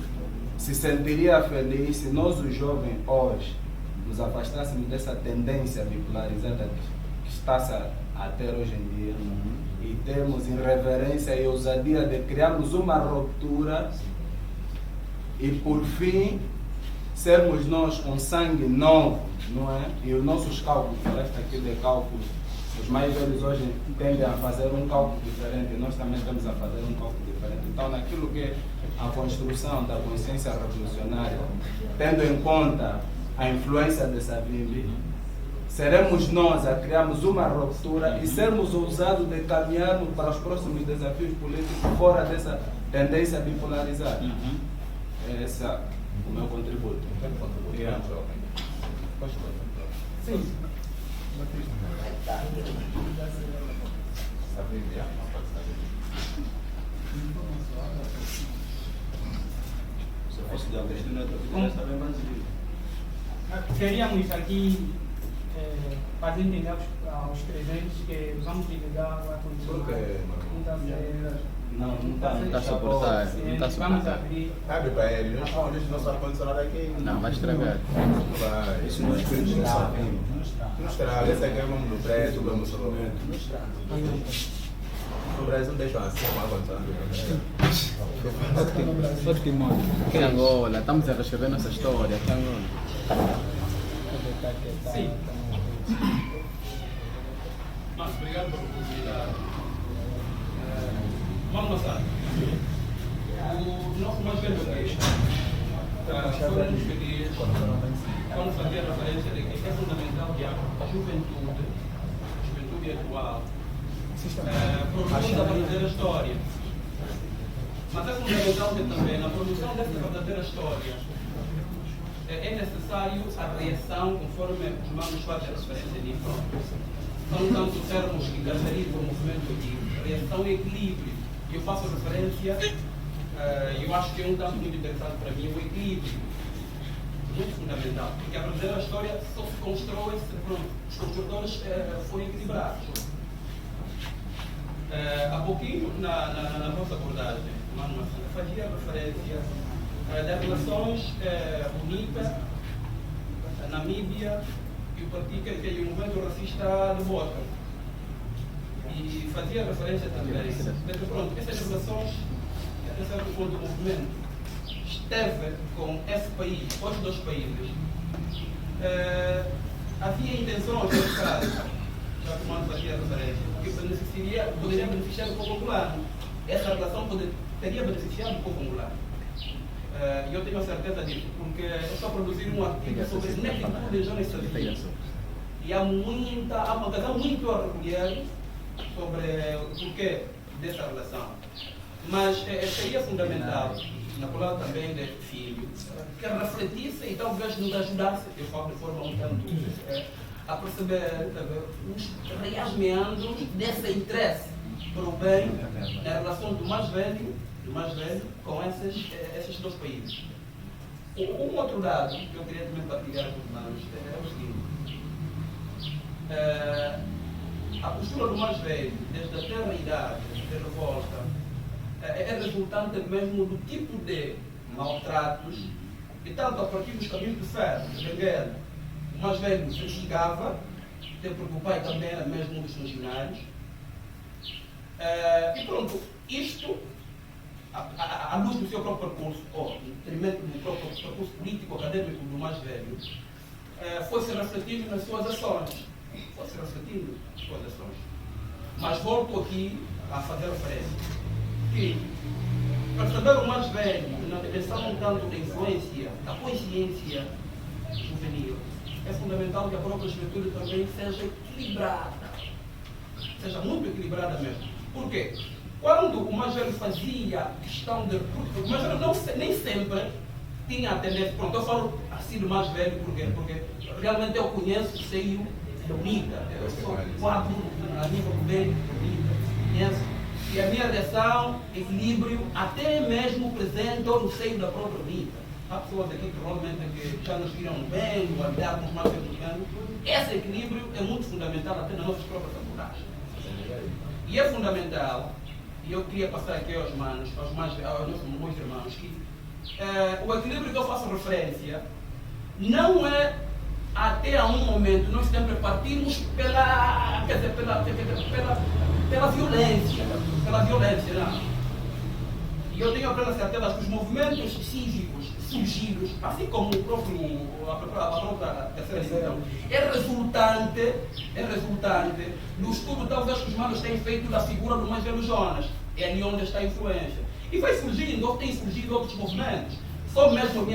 se sentiria feliz se nós, os jovens, hoje, nos afastássemos dessa tendência bipolarizada que está-se a ter hoje em dia e termos irreverência e ousadia de criarmos uma ruptura e, por fim, sermos nós com sangue novo, não é? E os nossos cálculos, falaste aqui de cálculos, os mais velhos hoje tendem a fazer um cálculo diferente, nós também temos a fazer um cálculo diferente. Então, naquilo que é a construção da consciência revolucionária, tendo em conta a influência de Savimbi, seremos nós a criarmos uma ruptura e sermos ousados de caminharmos para os próximos desafios políticos fora dessa tendência bipolarizada. Esse é o meu contributo. Sim. Queríamos aqui fazer entender aos presentes que vamos ligar a condição. Não está a suportar. Não está a Vamos suportar. abrir. Abre para ele, não deixa nosso ar-condicionado aqui. Não, vai estragar. Vai, isso não estraga. Não estraga, esse aqui é o nome do preço, do instrumento. No Brasil deixam assim, com ar-condicionado. Só de Timor. Aqui em Angola, estamos a reescrever nossa história. Aqui em Angola. Sim. Mas obrigado pela oportunidade. Vamos lançar. O nosso mais velho queixa foi nos pedir, quando fazia referência de que é fundamental que a juventude atual, produza a verdadeira história. Mas é fundamental que também na produção dessa verdadeira história é necessário a reação, conforme os manos fazem referência nisso. São tanto termos que caracterizam o movimento de reação e equilíbrio. Eu faço referência, eu acho que é um tanto muito interessante para mim, o equilíbrio. Muito fundamental, porque a verdadeira história só se constrói se os construtores forem equilibrados. Há pouquinho, na vossa abordagem, Mano Massanga fazia referência das relações UNITA, Namíbia e o partido que é o movimento racista de Bota. E fazia referência também de que, pronto, essas relações, até certo ponto, o movimento esteve com esse país, os 2 países. Havia intenções nesse caso, já que o Mano fazia referência, porque poderia beneficiar o povo angolano. Essa relação teria beneficiado o povo angolano. E eu tenho a certeza disso, porque eu estou a produzir um artigo sobre negritude em Jonas Savimbi. E há uma razão muito a recolher sobre o porquê dessa relação. Mas seria fundamental, na palavra também de filho, que refletisse e talvez nos ajudasse de forma um tanto a perceber os reais meandros desse interesse para o bem na relação do mais velho com esses dois países. Um outro dado que eu queria também partilhar com os irmãos é o seguinte. A postura do mais velho, desde a tenra idade de revolta, é resultante mesmo do tipo de maltratos, e tanto a partir dos caminhos de ferro, de Benguela, o mais velho se chegava, até porque o pai também era mesmo um dos funcionários. E pronto, isto, à luz do seu próprio percurso, ou em detrimento do próprio percurso político-acadêmico do mais velho, foi-se refletindo nas suas ações. Mas volto aqui a fazer referência que perceber o mais velho na dimensão tanto da influência, da consciência juvenil, é fundamental que a própria juventude também seja equilibrada, seja muito equilibrada mesmo. Por quê? Quando o mais velho fazia questão de... O mais velho nem sempre tinha a tendência... Pronto, eu falo assim do mais velho porque realmente eu conheço o seio da UNITA. Eu sou quadro a nível do bem da UNITA. Conheço. E a minha reação, equilíbrio, até mesmo presente ou no seio da própria UNITA. Há pessoas aqui que provavelmente que já nos viram bem, o olhar com os mais velhos. Esse equilíbrio é muito fundamental até nas nossas próprias abordagens. E é fundamental, e eu queria passar aqui aos nossos irmãos, que o equilíbrio que eu faço referência não é até a um momento nós sempre partimos pela violência. Não. E eu tenho a plena certeza que os movimentos cívicos surgidos, assim como a própria terceira divisão, é resultante do estudo talvez que os manos têm feito da figura do mais velho Jonas. É ali onde está a influência. E vai surgindo, ou tem surgido outros movimentos. Só mesmo o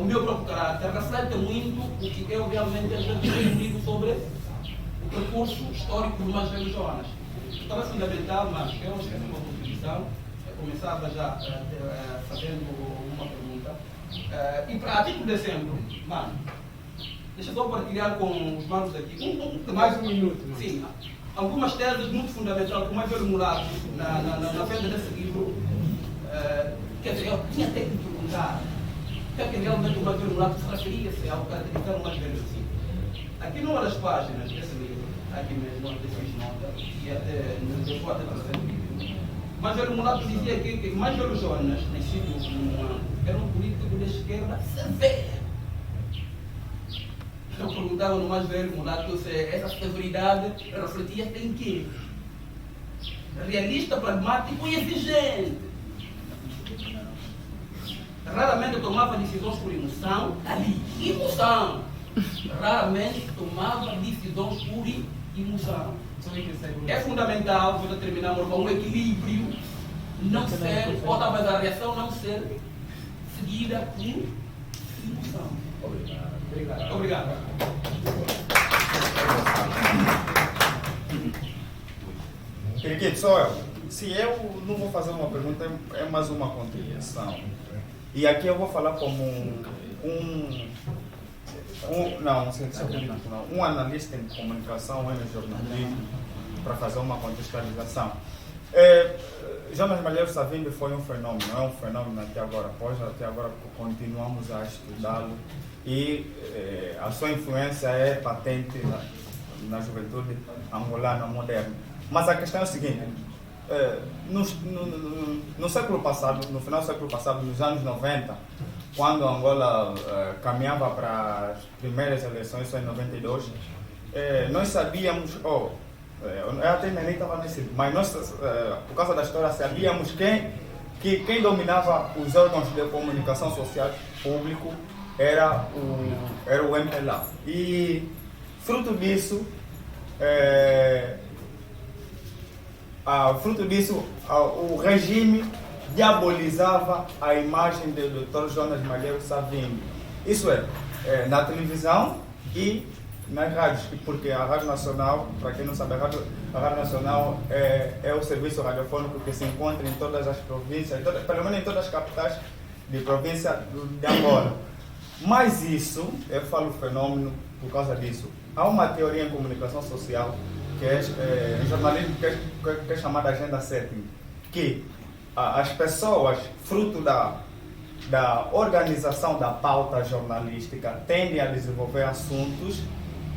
meu próprio caráter reflete muito o que eu realmente tenho lido sobre o percurso histórico do mais velho Jonas. Então é fundamental, mas eu esqueci uma contribuição. Eu começava já fazendo uma pergunta. E para título de exemplo, mano, deixa eu só partilhar com os manos aqui. Mais um minuto. Sim. Algumas teses muito fundamentais, como é ver o mulato na venda desse livro. Quer dizer, eu tinha até que perguntar o que é que realmente o mais velho mulato se referia-se ao caracterizar o mais velho assim. Aqui numa das páginas desse livro, aqui mesmo, onde fiz nota, e até eu vou até trazer o livro. Mais velho mulato dizia que o mais velho Jonas, nascido num ano, era um político de esquerda severo. Eu perguntava no mais velho mulato se essa severidade refletia em quê? Realista, pragmático e exigente. Raramente tomava decisões por emoção, ali, emoção. Raramente tomava decisões por emoção. É fundamental, vou determinar um equilíbrio, não ser, ou talvez a reação não ser seguida por emoção. Obrigado. Periquito, só eu. Se eu não vou fazer uma pergunta, é mais uma contribuição. E aqui eu vou falar como um analista em comunicação e no jornalismo, para fazer uma contextualização. Jonas Malheiro Savimbi foi um fenômeno, é um fenômeno até agora, continuamos a estudá-lo e a sua influência é patente na juventude angolana moderna. Mas a questão é a seguinte, no século passado, no final do século passado, nos anos 90, quando Angola caminhava para as primeiras eleições, isso em 92, nós sabíamos, eu até nem estava nesse, mas nós, por causa da história, sabíamos quem dominava os órgãos de comunicação social público era o MPLA. E fruto disso, o regime diabolizava a imagem do Dr. Jonas Malheiro Savimbi. Isso é, na televisão e nas rádios, porque a Rádio Nacional, para quem não sabe, a Rádio Nacional é o serviço radiofônico que se encontra em todas as províncias, pelo menos em todas as capitais de província de Angola. Mas isso, eu falo fenômeno por causa disso. Há uma teoria em comunicação social, que em jornalismo, que é chamada Agenda 7, que as pessoas, fruto da organização da pauta jornalística, tendem a desenvolver assuntos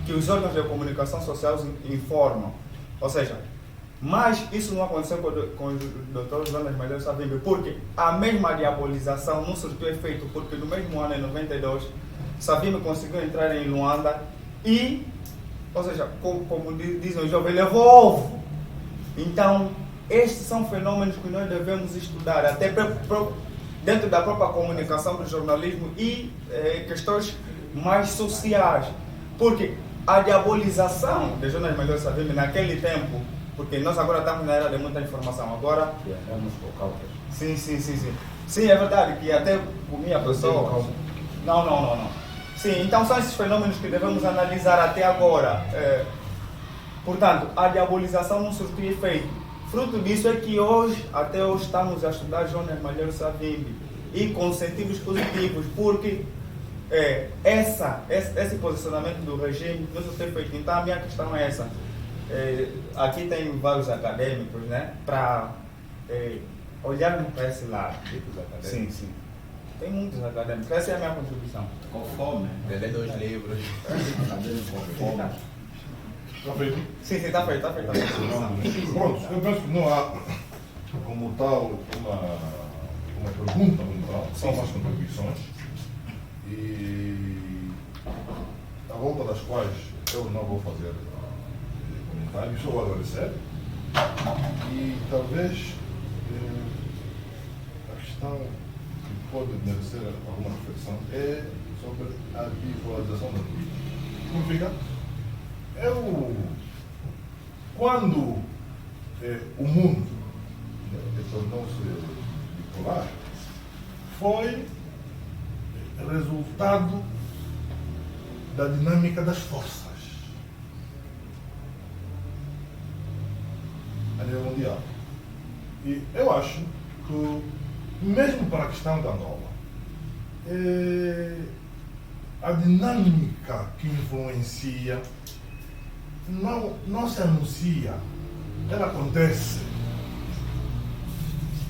que os órgãos de comunicação social informam. Ou seja, mas isso não aconteceu com o Dr. Jonas Malheiro Savimbi, porque a mesma diabolização não surtiu efeito, porque no mesmo ano, em 92, Savimbi conseguiu entrar em Luanda e, ou seja, como dizem os jovens, levou ovo. Então, estes são fenômenos que nós devemos estudar, até dentro da própria comunicação do jornalismo e questões mais sociais. Porque a diabolização de Jonas Malheiro Savimbi naquele tempo, porque nós agora estamos na era de muita informação, agora... Sim. Sim, é verdade, que até comia pessoas. Não. Sim, então são esses fenômenos que devemos analisar até agora. Portanto, a diabolização não surtiu efeito. Fruto disso é que até hoje estamos a estudar Jonas Malheiro Savimbi e com sentidos positivos, porque esse posicionamento do regime não surtiu efeito. Então a minha questão é essa. Aqui tem vários acadêmicos, né, para olharmos para esse lado. Sim. Tem muitos acadêmicos. Essa é a minha contribuição. Com fome, ler 2 livros. Com fome. Está feito? Sim, está feito. Pronto, eu penso que não há como tal uma pergunta como tal, são umas contribuições e à volta das quais eu não vou fazer comentários, só vou agradecer e talvez a questão que pode merecer alguma reflexão é sobre a bipolarização da política. Significa? Quando o mundo tornou-se bipolar, foi resultado da dinâmica das forças a nível mundial. E eu acho que, mesmo para a questão da Angola, a dinâmica que influencia não se anuncia, ela acontece.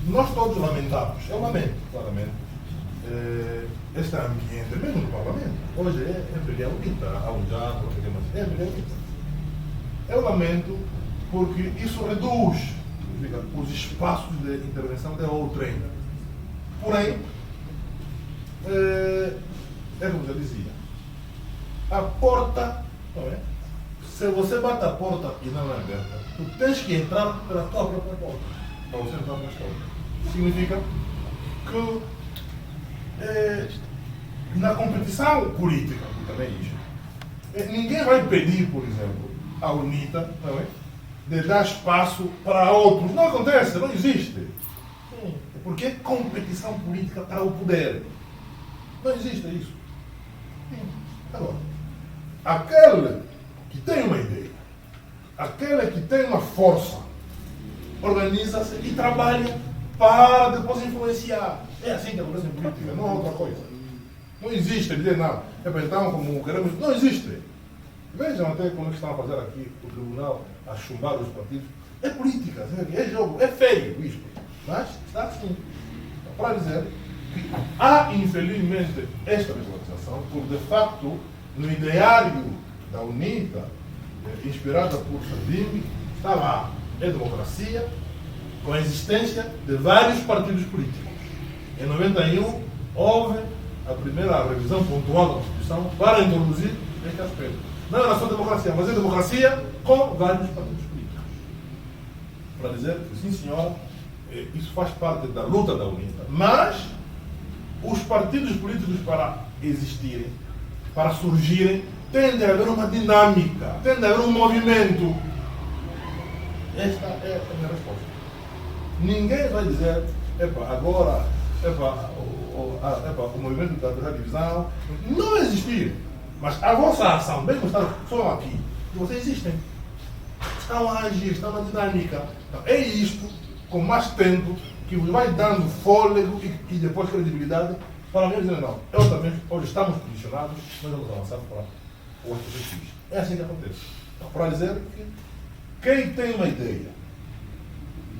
Nós todos lamentamos, eu lamento, claramente, este ambiente, mesmo no Parlamento. Hoje é brilhante, há um diálogo, é brilhante. Eu lamento porque isso reduz os espaços de intervenção de outrem. Porém, como já dizia, a porta, não é? Se você bate a porta e não é aberta, tu tens que entrar pela tua própria porta. Para você entrar na escola. Significa que na competição política, que também é isso, ninguém vai pedir, por exemplo, à UNITA, não é? De dar espaço para outros. Não acontece, não existe. Porque é competição política para o poder. Não existe isso. Agora, aquele que tem uma ideia, aquele que tem uma força, organiza-se e trabalha para depois influenciar. É assim que acontece em política, não é outra coisa. Não existe dizer nada. Representamos como queremos. Não existe. Vejam até como estão a fazer aqui o tribunal a chumbar os partidos. É política, é jogo, é feio isto. Mas está assim. Para dizer que há, infelizmente, esta regularização, porque de facto, no ideário da UNITA, inspirada por Savimbi, está lá. É democracia, com a existência de vários partidos políticos. Em 91, houve a primeira revisão pontual da Constituição para introduzir este aspecto. Não era só democracia, mas é democracia com vários partidos políticos. Para dizer que, sim senhora, isso faz parte da luta da UNITA. Mas os partidos políticos, para existirem, para surgirem, tem de haver uma dinâmica, tem de haver um movimento. Esta é a minha resposta. Ninguém vai dizer agora, o movimento da terceira divisão não existir. Mas a vossa ação, mesmo estando só aqui, vocês existem. Estão a agir, estão na dinâmica. Então, é isto, com mais tempo, que vos vai dando fôlego e depois credibilidade para mim dizer, não, eu também, hoje estamos posicionados, mas vamos avançar para outros objetivos. É assim que acontece. Então, para dizer que quem tem uma ideia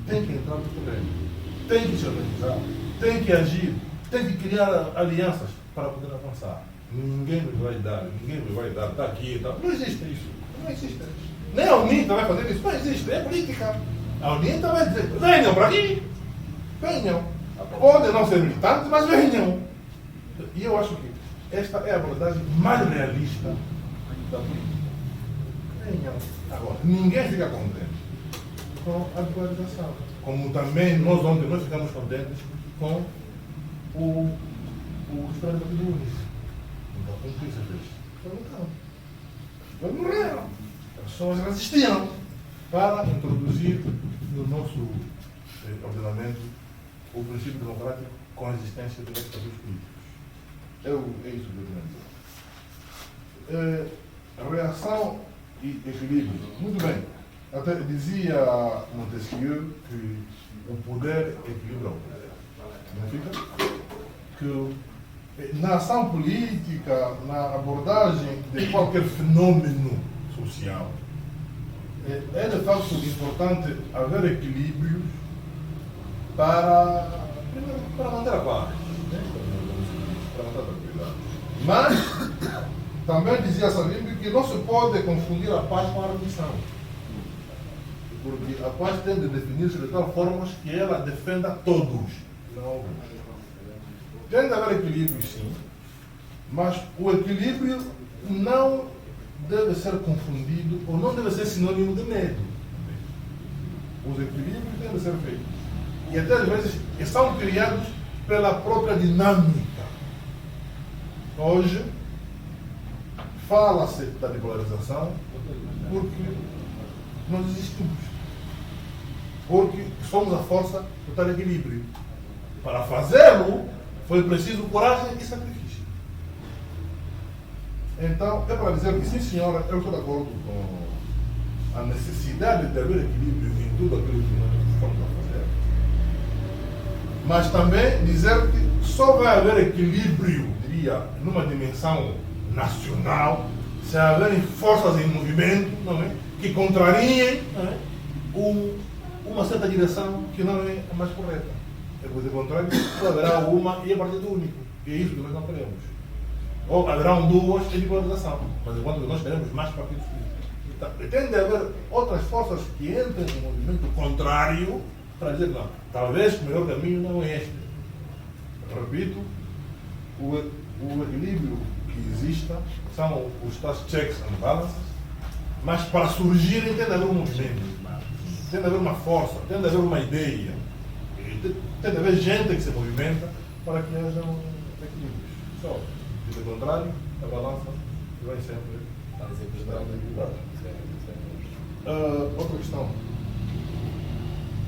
tem que entrar no terreno, tem que se organizar, tem que agir, tem que criar alianças para poder avançar. Ninguém nos vai dar, está aqui e tal. Não existe isso. Não existe. Nem a UNITA vai fazer isso. Não existe. É política. A UNITA vai dizer, venham para aqui. Venham. Podem não ser militantes, mas venham. E eu acho que esta é a abordagem mais realista da política. Venham. Agora, ninguém fica contente com a bipolarização. Como também nós ontem nós ficamos contentes com o Espírito do Partido Único. Então, como que isso fez? Eles morreram. As pessoas resistiam para introduzir no nosso ordenamento o princípio democrático com a existência de partidos políticos. É isso que eu quero dizer. Reação e equilíbrio. Muito bem. Até dizia Montesquieu que o poder equilibra o poder. Significa que na ação política, na abordagem de qualquer fenômeno social, é de facto importante haver equilíbrios para manter a paz, né? Para manter a tranquilidade. Mas também dizia Savimbi que não se pode confundir a paz com a ambição. Porque a paz tem de definir-se de tal forma que ela defenda todos, não alguns. Tem de haver equilíbrio, sim, mas o equilíbrio não deve ser confundido ou não deve ser sinônimo de medo. Os equilíbrios têm de ser feitos. E até às vezes são criados pela própria dinâmica. Hoje, fala-se da bipolarização porque nós existimos. Porque somos a força do tal equilíbrio. Para fazê-lo, foi preciso coragem e sacrifício. Então, é para dizer que, sim, senhora, eu estou de acordo com a necessidade de haver equilíbrio em tudo aquilo que nós estamos a fazer. Mas também dizer que só vai haver equilíbrio, diria, numa dimensão nacional, se haverem forças em movimento, não é? Que contrariem, não é? Uma certa direção que não é a mais correta. Depois do contrário, haverá uma e é partido único. E é isso que nós não queremos. Ou haverão duas e bipolarização. Mas enquanto nós queremos mais partidos políticos. Então, tem de haver outras forças que entrem no movimento contrário para dizer, não, talvez o melhor caminho não é este. Repito, o equilíbrio que exista são os tais checks and balances, mas para surgirem tem de haver um movimento. Tem de haver uma força, tem de haver uma ideia, tem de haver gente que se movimenta para que haja um equilíbrio. Só, do contrário, a balança vai sempre estar equilibrada. Outra questão.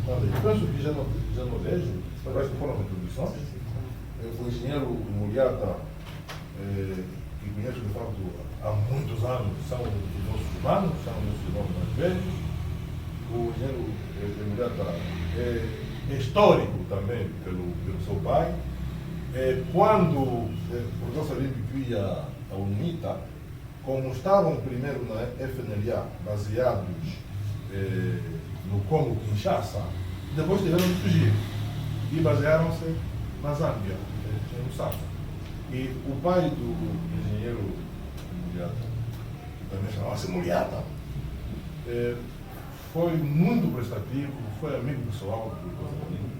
Eu penso que já não vejo, parece que foram contribuições. O engenheiro Muriata, que conheço de facto há muitos anos, são os nossos irmãos, são os nossos irmãos mais velhos. O engenheiro Muriata é histórico também pelo seu pai. Quando o professor Savimbi cria a UNITA, como estavam primeiro na FNLA, baseados no Congo Kinshasa, depois tiveram de fugir e basearam-se na Zâmbia, em Lusaka. E o pai do engenheiro Muriata, que também chamava-se Muriata, foi muito prestativo, foi amigo pessoal do professor Savimbi.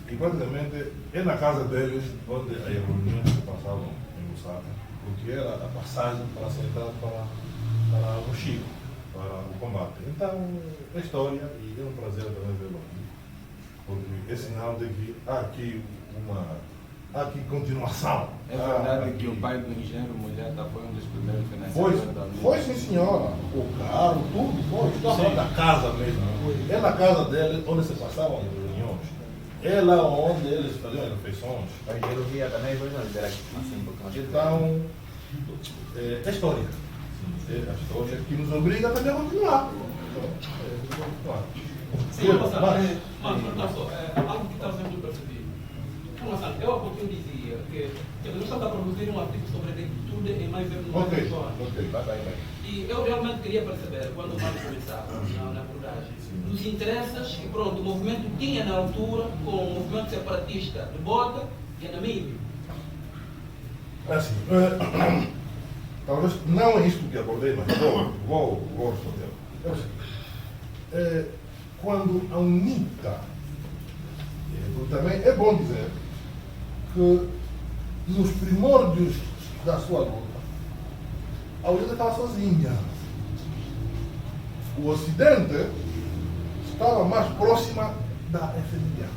E praticamente é na casa deles onde as reuniões se passavam em Lusaka, porque era a passagem para aceitar para o Chico, para o combate. Então, é história e é um prazer também vê-lo aqui, porque é sinal de que há aqui continuação. É verdade que o pai do engenheiro Mulheta foi um dos primeiros financiadores da UNITA? Foi, sim, senhora. O carro, tudo foi. Estou falando da casa mesmo. É na casa dele onde se passavam as reuniões. É lá onde eles faziam as refeições. Eu via também, vou não dizer aqui, assim, porque Então, é história. É a história que nos obriga também a continuar. Sim, vou passar. Mas, professor, algo que está sendo percebido. Eu há pouquinho dizia que nós estamos a produzir um artigo sobre negritude em mais de uma região. E eu realmente queria perceber, quando o Mário começava na abordagem, dos interesses que pronto, o movimento tinha na altura com o movimento separatista de Bota e a Namíbia. Assim, talvez não é isto que abordei, mas vou responder. É o seguinte, quando a UNITA, também é bom dizer que nos primórdios da sua luta, a UNITA estava sozinha. O Ocidente estava mais próxima da FNDA.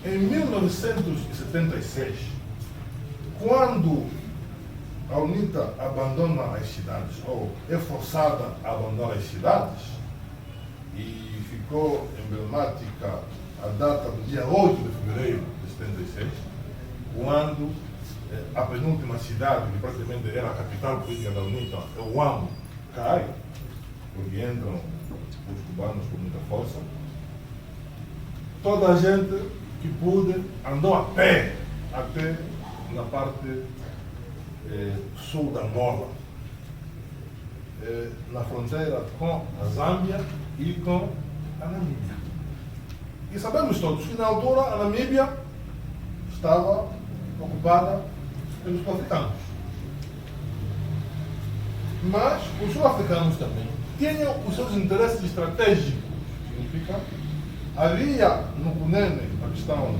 Em 1976, quando a UNITA abandona as cidades, ou é forçada a abandonar as cidades, e ficou emblemática a data do dia 8 de fevereiro de 76, quando a penúltima cidade, que praticamente era a capital política da UNITA, o Huambo, cai, porque entram os cubanos com muita força. Toda a gente que pude andou a pé até na parte sul da Angola, na fronteira com a Zâmbia e com a Namíbia. E sabemos todos que na altura a Namíbia estava ocupada pelos sul-africanos. Mas os sul-africanos também tinham os seus interesses estratégicos. Significa, havia no Cunene a questão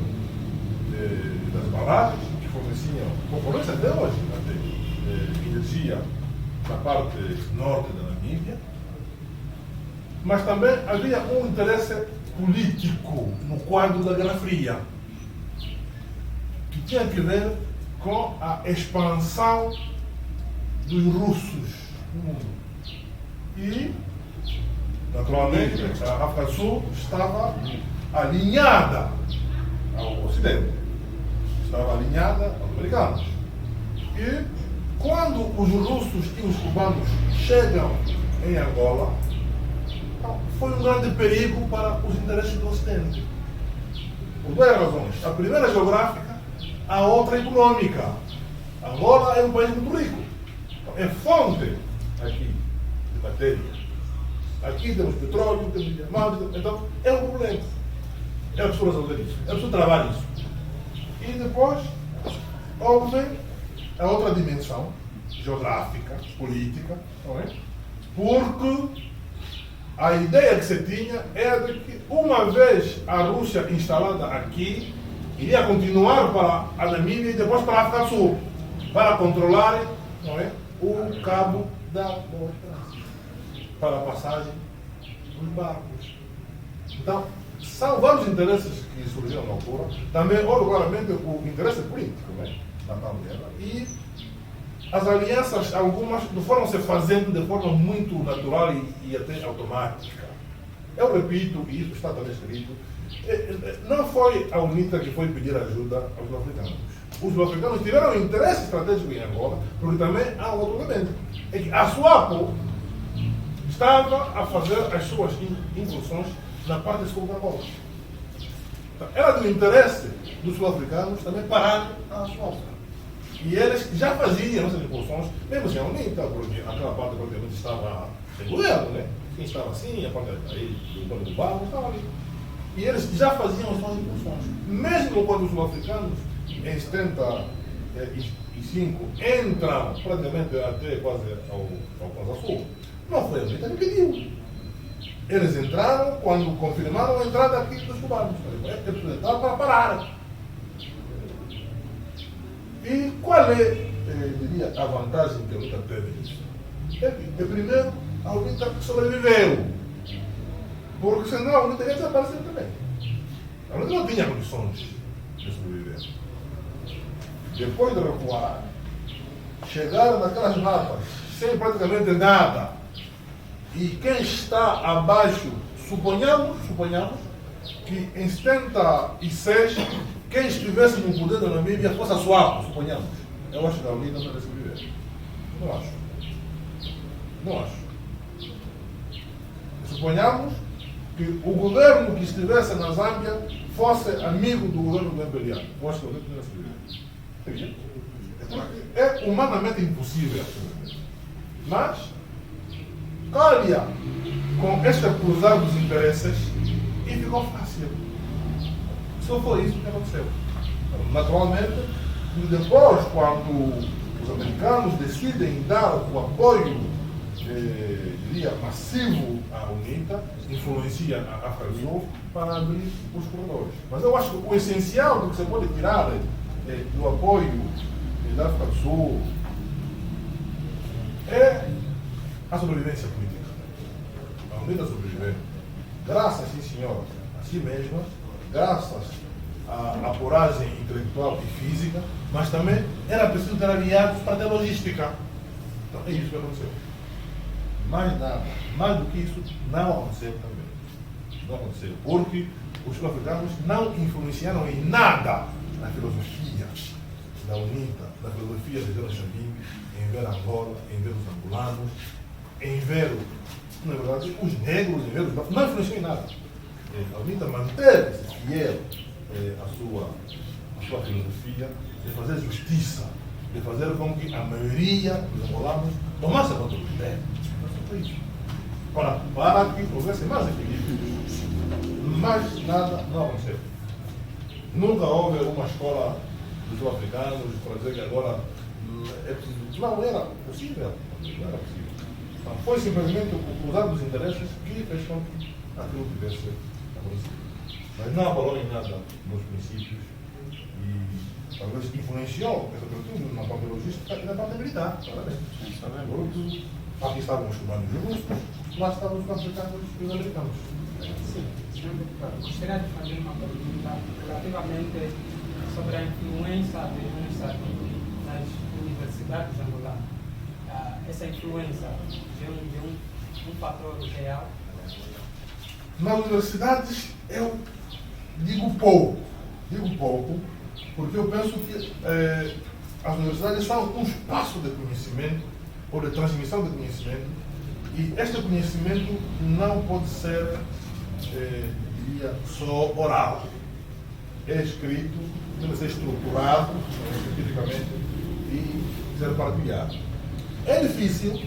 das barragens, que forneciam, fornecem até hoje, energia na parte norte da Namíbia, mas também havia um interesse político no quadro da Guerra Fria, que tinha que ver com a expansão dos russos no mundo. E, naturalmente, a África do Sul estava alinhada ao Ocidente, estava alinhada aos americanos. E, quando os russos e os cubanos chegam em Angola, foi um grande perigo para os interesses do Ocidente. Por duas razões. A primeira geográfica, a outra econômica. Angola é um país muito rico. É fonte aqui de matéria. Aqui temos petróleo, temos diamantes, então é um problema. É preciso resolver isso. É preciso trabalhar isso. E depois houve a outra dimensão geográfica, política, não é? Porque a ideia que se tinha era de que, uma vez a Rússia instalada aqui, iria continuar para a Namíbia e depois para a África do Sul, para controlar, não é, o cabo da Boa Esperança, para a passagem dos barcos. Então, são vários interesses que surgiram na altura. Também houve claramente o interesse político, né, na tal guerra. E as alianças, algumas, foram se fazendo de forma muito natural e até automática. Eu repito, e isso está também escrito, não foi a UNITA que foi pedir ajuda aos sul-africanos. Os sul-africanos tiveram interesse estratégico em Angola, porque também há um outro elemento. É que a SWAPO estava a fazer as suas incursões na parte sul da Angola. Então, era do interesse dos sul-africanos também parar a SWAPO. E eles já faziam essas incursões, mesmo sem a UNITA, porque aquela parte praticamente estava sem governo, né? Quem estava assim, a parte aí do barco, estava ali. E eles já faziam as suas incursões. Mesmo quando os sul-africanos, em 75, entram praticamente até quase ao Panza Sul, não foi a UNITA que pediu. Eles entraram quando confirmaram a entrada aqui dos cubanos. É preciso entrar para parar. E qual é, diria, a vantagem que a UNITA teve nisso? É que, primeiro, a UNITA sobreviveu. Porque senão a UNITA ia desaparecer também. A UNITA não tinha condições de sobreviver. Depois de recuar, chegaram naquelas mapas sem praticamente nada. E quem está abaixo, suponhamos que em 76, quem estivesse no poder da Namíbia fosse a SWAPO, suponhamos. Eu acho que a Aunita não merece viver. Não acho. Não acho. Suponhamos que o governo que estivesse na Zâmbia fosse amigo do governo do Embeliano. Eu acho que a Aunita não merece viver. É humanamente impossível. Mas, calha com este cruzar dos interesses e ficou fácil. Só foi isso que aconteceu. Naturalmente, depois, quando os americanos decidem dar o apoio, diria, massivo à UNITA, influencia a África do Sul para abrir os corredores. Mas eu acho que o essencial do que você pode tirar do apoio da África do Sul é a sobrevivência política. A UNITA sobreviveu. Graças, sim senhor, a si mesma, graças à coragem intelectual e física, mas também era preciso ter aliados para ter logística. Então é isso que aconteceu. Mais nada, mais do que isso, não aconteceu também. Não aconteceu, porque os sul-africanos não influenciaram em nada na filosofia da UNITA, na filosofia de Jonas Savimbi, em ver Angola, em ver os angolanos, em ver, na verdade, os negros, em ver os brancos, não influenciou em nada. A UNITA manteve-se fiel à sua filosofia de fazer justiça, de fazer com que a maioria dos angolanos tomasse conta do poder. Foi isso. Ora, para que houvesse mais equilíbrio, mas nada não aconteceu. Nunca houve uma escola dos sul-africanos para dizer que agora é preciso. Não era possível. Não era possível. Então, foi simplesmente o cruzar dos interesses que fez com que aquilo tivesse acontecido. Mas não abalou em nada nos princípios e talvez influenciou essa atitude na parte logística e na parte militar. Porque aqui estavam os cubanos e os russos, lá estavam os africanos e os americanos. Sim, senhor deputado, gostaria de fazer uma pergunta relativamente sobre a influência de Jonas Savimbi nas universidades angolanas. Essa influência de um fator real? Nas universidades eu digo pouco, porque eu penso que as universidades são um espaço de conhecimento ou de transmissão de conhecimento e este conhecimento não pode ser, diria, só oral. É escrito, deve ser estruturado cientificamente e ser partilhado. É difícil,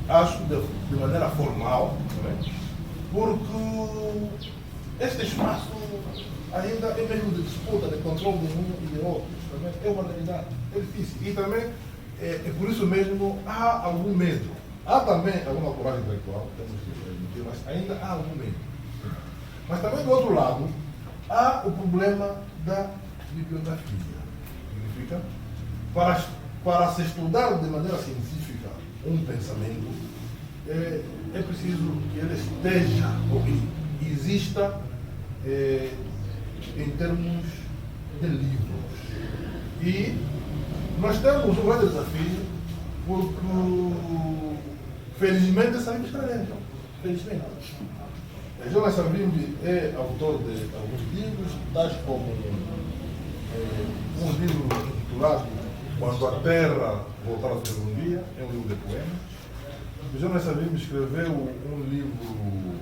acho, de maneira formal, porque este espaço ainda é mesmo de disputa, de controle de um e de outros. Também é uma realidade, é difícil. E também, é por isso mesmo, há algum medo. Há também alguma coragem intelectual, temos que admitir, mas ainda há algum medo. Mas também, do outro lado, há o problema da bibliografia. Significa, para se estudar de maneira científica um pensamento, é preciso que ele esteja, ou que exista em termos de livros. E nós temos um grande desafio, porque felizmente sabemos escrever. Felizmente. Jonas Savimbi é autor de alguns livros, tais como um livro intitulado Quando a Terra Voltar a Ser um Dia, é um livro de poemas. Jonas Savimbi escreveu um livro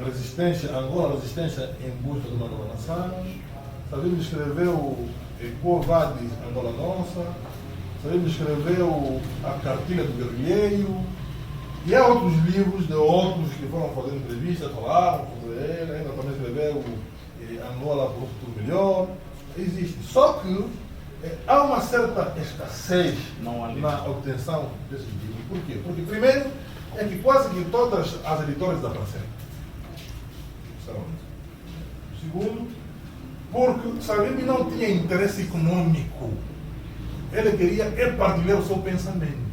Resistência, Angola, Resistência em Busca de uma Nova Nação. Savimbi escreveu Quo Vadis, Angola Nossa. Savimbi escreveu A Cartilha do Guerrilheiro. E há outros livros de outros que foram fazendo entrevistas, falaram sobre ele. Ainda também escreveu Angola por um Futuro Melhor. Existe. Só que há uma certa escassez na obtenção desses livros. Por quê? Porque, primeiro, é que quase que todas as editoras desapareceram. Segundo, porque Savimbi não tinha interesse econômico. Ele queria partilhar o seu pensamento.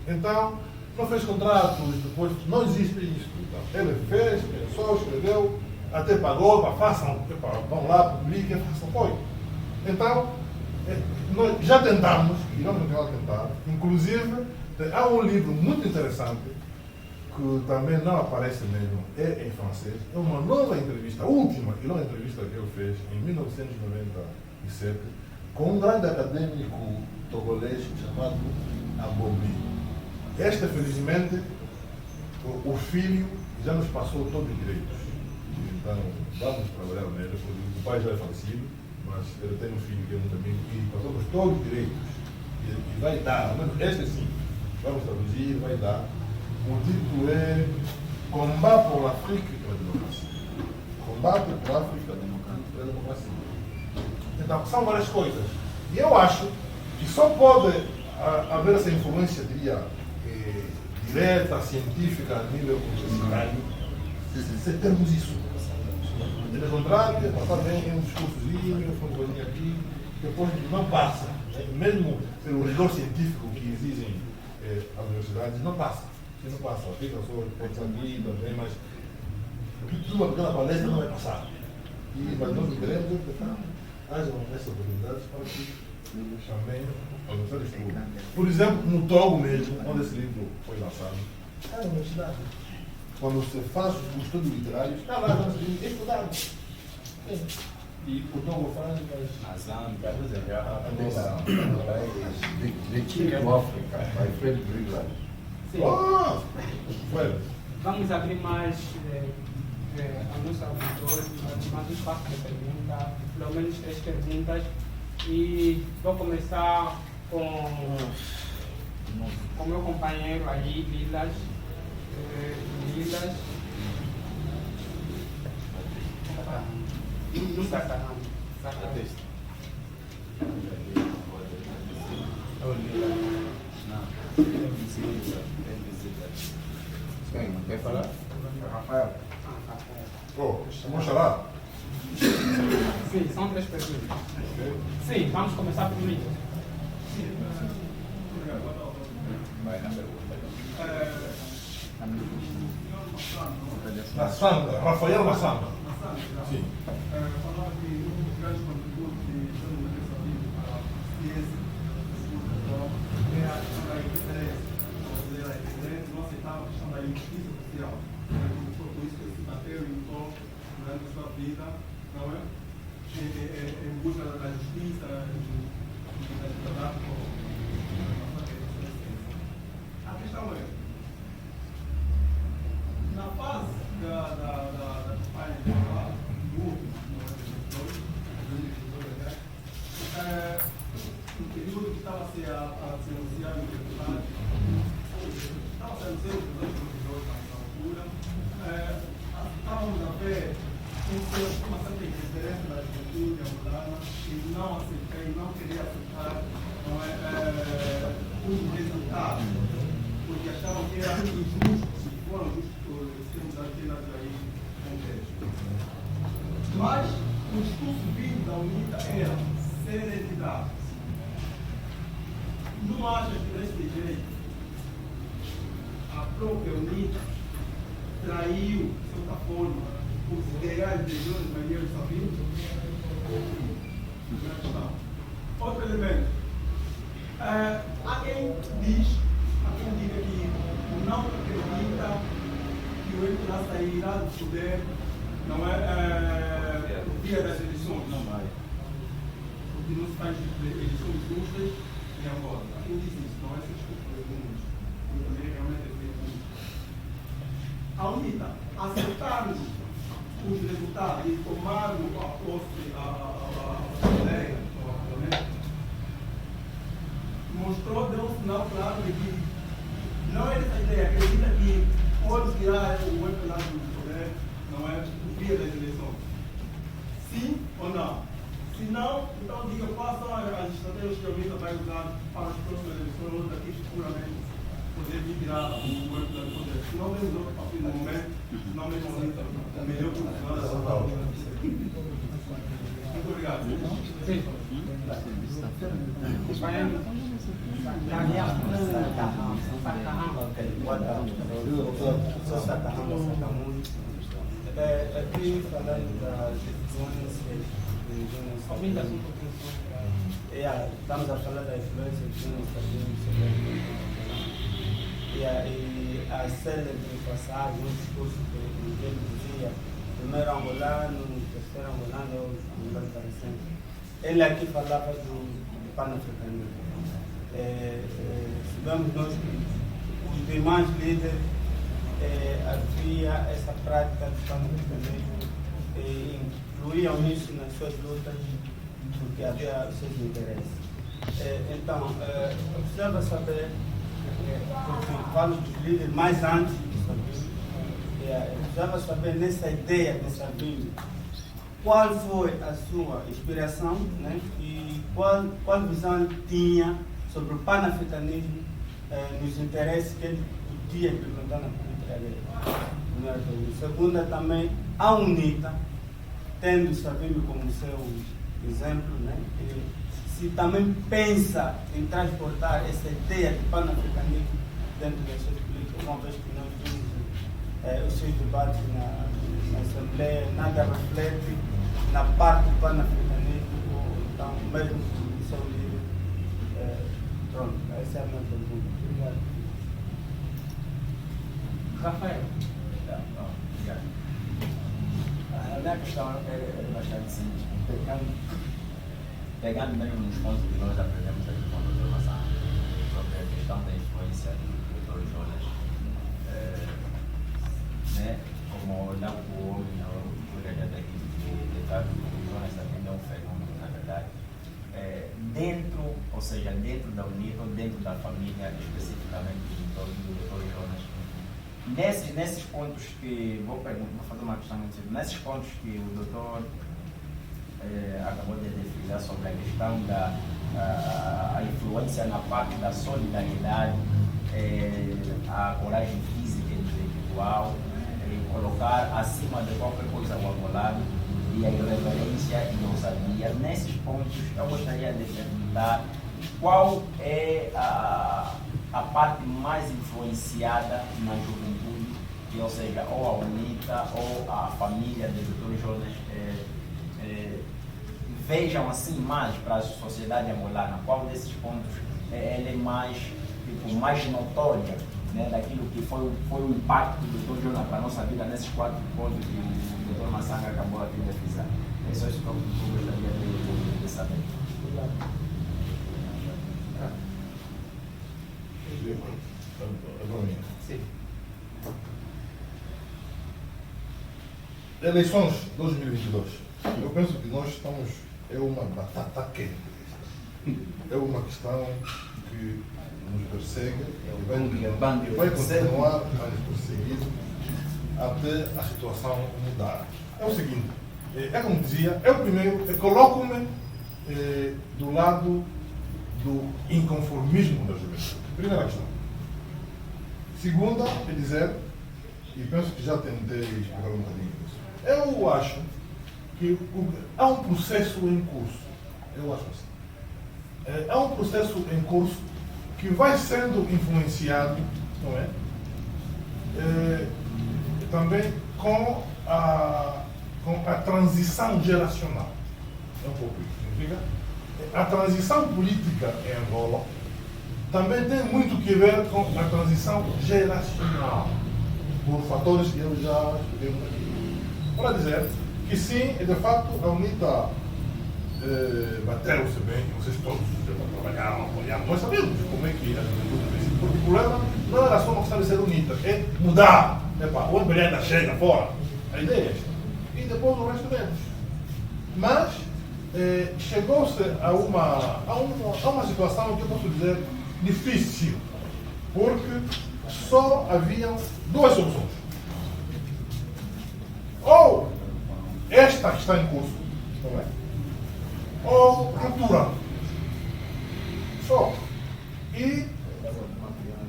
Então, não fez contratos, depois não existe isso. Então, ele fez, pensou, escreveu, até pagou para façam, vão lá, publiquem, façam, foi. Então, nós já tentamos, e vamos tentar, inclusive, há um livro muito interessante que também não aparece mesmo é em francês. É uma nova entrevista, a última e nova entrevista que ele fez em 1997 com um grande acadêmico togolês chamado Abobi. Este, felizmente, o filho já nos passou todos os direitos. Então, vamos trabalhar nele, porque o pai já é falecido, mas ele tem um filho que é muito amigo e passamos todos os direitos. E vai dar, este sim, vamos traduzir, vai dar. O título é Combate por África e pela Democracia. Combate por África e pela Democracia. Então, são várias coisas. E eu acho que só pode haver essa influência, diria, direta, científica, a nível universitário, se termos isso. De contrário, passar bem um discursozinho, uma coisinha aqui, depois não passa. Mesmo pelo rigor científico que exigem as universidades, não passa. Não passa. Fica só aqui também, mas uma pequena palestra não vai passar. Mas nós queremos que haja essas oportunidades para que também avançar estudo. Por exemplo, no Togo mesmo, onde esse livro foi lançado, é na universidade. Quando você faz o estudo literário, está lá no livro, é estudado. E o Togo faz, mas a Zâmbia, The King of Africa, by Fred Brigler. Sim. Vamos abrir mais a nossa auditória, mais um espaço de pergunta, pelo menos 3 perguntas. E vou começar com o meu companheiro aí, Lilas. No Sacarrão. Quer falar? Rafael. Vamos lá? Sim, são 3 perguntas. Sim, vamos começar por mim. Vai na pergunta. Na Sandra, Rafael na Sandra. Sim. Falar que um dos grandes contributos que estamos a receber para a ciência é a questão da diferença. A diferença não aceitava a questão da injustiça social. Foi por isso que se bateu e lutou durante a sua vida, não é? Em busca da justiça e da liberdade com a ciência. A questão é, na fase da campanha eleitoral, no período que estava a ser anunciado o deputado, estava a ser anunciado o deputado na altura, estávamos a ver uma certa indiferença da juventude angolana e não aceitei, não queria aceitar os resultados, porque achavam que eram injustos e foram justos, temos apenas aí contexto. Mas o discurso vindo da UNITA era serenidade. Não acha que desse jeito a própria UNITA traiu, de certa forma, os ideais de Jones Maria Sabino? Outro elemento. Há quem diga que não acredita que o MPLA sairá do poder, não é no dia das eleições. Não vai. Porque não se faz eleições justas em Angola. Há quem diz isso, não é essa desculpa de alguns. Eu também realmente acredito nisso. A UNITA, aceitando os resultados e tomando a posse a ideia, mostrou, deu um sinal claro de que não é essa ideia, acredita que pode tirar o MPLA do poder, não é o dia das eleições. Sim ou não? Se não, então diga quais são as estratégias que a UNITA vai usar para as próximas eleições, ou daqui futuramente poder vir tirar o MPLA do poder. Se não vemos outro partido no momento, não mesmo a UNITA, melhor posicionada. Muito obrigado. Sim. Aqui falando das influências de Jonas estamos a falar da influência de Jonas Sabino sobre e a célebre passagem, um discurso que ele dizia, primeiro angolano, terceiro angolano, angolano para sempre. Ele aqui falava do panafricanismo. Sabemos nós que os demais líderes havia essa prática do panafricanismo e incluíam isso nas suas lutas porque havia os seus interesses. Então, eu precisava saber, porque falo dos líderes mais antes do Savimbi, eu precisava saber nessa ideia de Savimbi, qual foi a sua inspiração, né, e qual visão ele tinha sobre o panafricanismo nos interesses que ele podia implementar na política dele. Primeira pergunta. Segunda, também, a UNITA, tendo o Savimbi como seu exemplo, né, se também pensa em transportar essa ideia de panafricanismo dentro das suas políticas, uma vez que nós vimos os seus debates na Assembleia, nada reflete na parte do panafricanismo, ou então mesmo do seu líder. Pronto, essa é a minha pergunta. Obrigado. Rafael. Obrigado. A minha questão é bastante simples. Pegando mesmo nos pontos que nós aprendemos aqui com o Dr. Massang, sobre a questão da influência do Dr. Jonas, né, como não o homem, o vereador daqui, de fato, o Jonas também é um fenômeno, na verdade, dentro, ou seja, dentro da UNITA ou dentro da família, especificamente do Dr. Jonas. Nesses pontos que, vou fazer uma questão muito simples, nesses pontos que o doutor acabou de desfilar sobre a questão da influência na parte da solidariedade, a coragem física e individual, colocar acima de qualquer coisa o angolano e a irreverência e ousadia. Nesses pontos, eu gostaria de perguntar qual é a parte mais influenciada na juventude, que, ou seja, ou a UNITA ou a família do Dr. Jonas vejam assim mais para a sociedade angolana. Qual desses pontos ela é mais, mais notória, né, daquilo que foi o impacto do Dr. Jonas para a nossa vida nesses 4 pontos que o Dr. Massang acabou aqui de frisar. É só isso que eu gostaria de saber. Sim. Eleições 2022. Eu penso que nós estamos. É uma batata quente. É uma questão que nos persegue e vai continuar a nos perseguir até a situação mudar. É o seguinte, é como dizia, eu primeiro coloco-me do lado do inconformismo da juventude. Primeira questão. Segunda, é dizer, e penso que já tentei explicar um bocadinho isso, eu acho que há um processo em curso. Eu acho assim. Há um processo em curso que vai sendo influenciado, não é? Também com a transição geracional. É um pouco isso. Significa? A transição política em Angola também tem muito que ver com a transição geracional, por fatores que eu já expliquei aqui. Para dizer que sim, de facto, a UNITA bateu-se bem, vocês todos trabalharam, apoiaram. Nós sabemos como é que a juventude fez isso, porque o problema não era só uma questão de ser UNITA, é mudar. O MBL chega fora. A ideia é esta. E depois o resto vemos. Mas chegou-se a uma situação que eu posso dizer difícil, porque só haviam 2 soluções. Ou esta que está em curso, não é? Ou ruptura. Só. E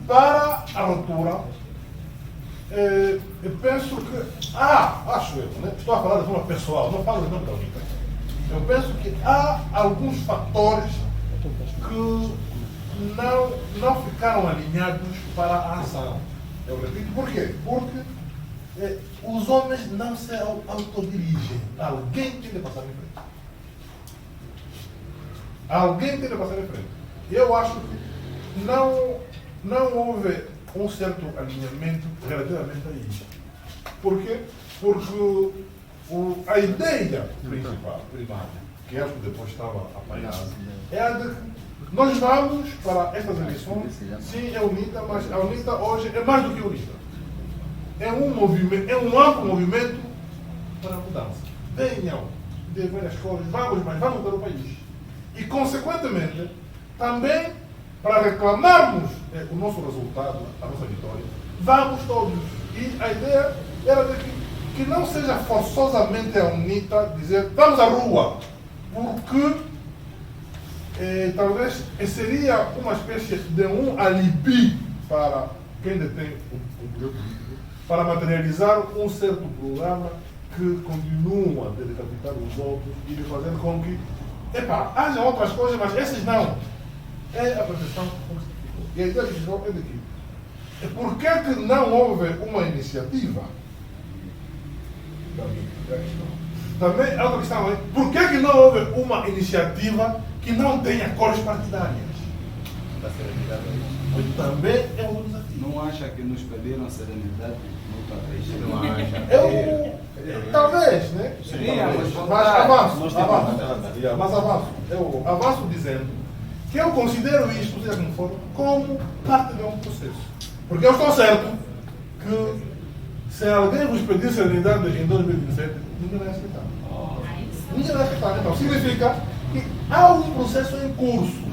para a ruptura, eu penso que acho eu, né? Estou a falar de forma pessoal, não falo de nome da UNITA. Eu penso que há alguns fatores que não ficaram alinhados para a ação. Eu repito, por quê? Porque os homens não se autodirigem. Alguém tem de passar em frente. Alguém tem de passar em frente. Eu acho que não houve um certo alinhamento relativamente a isso. Por quê? Porque a ideia principal, primária, que acho que depois estava apanhada, é a de que nós vamos para estas eleições, sim, é UNITA, mas a UNITA hoje é mais do que UNITA. É um movimento, é um amplo movimento para a mudança. Venham de várias cores, vamos mudar o país. E, consequentemente, também para reclamarmos o nosso resultado, a nossa vitória, vamos todos. E a ideia era de que não seja forçosamente a UNITA dizer vamos à rua, porque talvez seria uma espécie de um alibi para quem detém o poder político, para materializar um certo programa que continua a decapitar os outros e de fazer com que, haja outras coisas, mas esses não. É a percepção que se ficou. E a ideia que ficou é de que, por que não houve uma iniciativa? Também é outra questão, por que não houve uma iniciativa que não tenha cores partidárias? Também é um desafio. Não acha que nos pediram serenidade no país? Não acha? Talvez, né? Mas avanço dizendo que eu considero isto, seja como for, como parte de um processo. Porque eu estou certo que se alguém vos pedir serenidade em 2027, ninguém vai aceitar. Ninguém vai aceitar. Então, significa que há um processo em curso.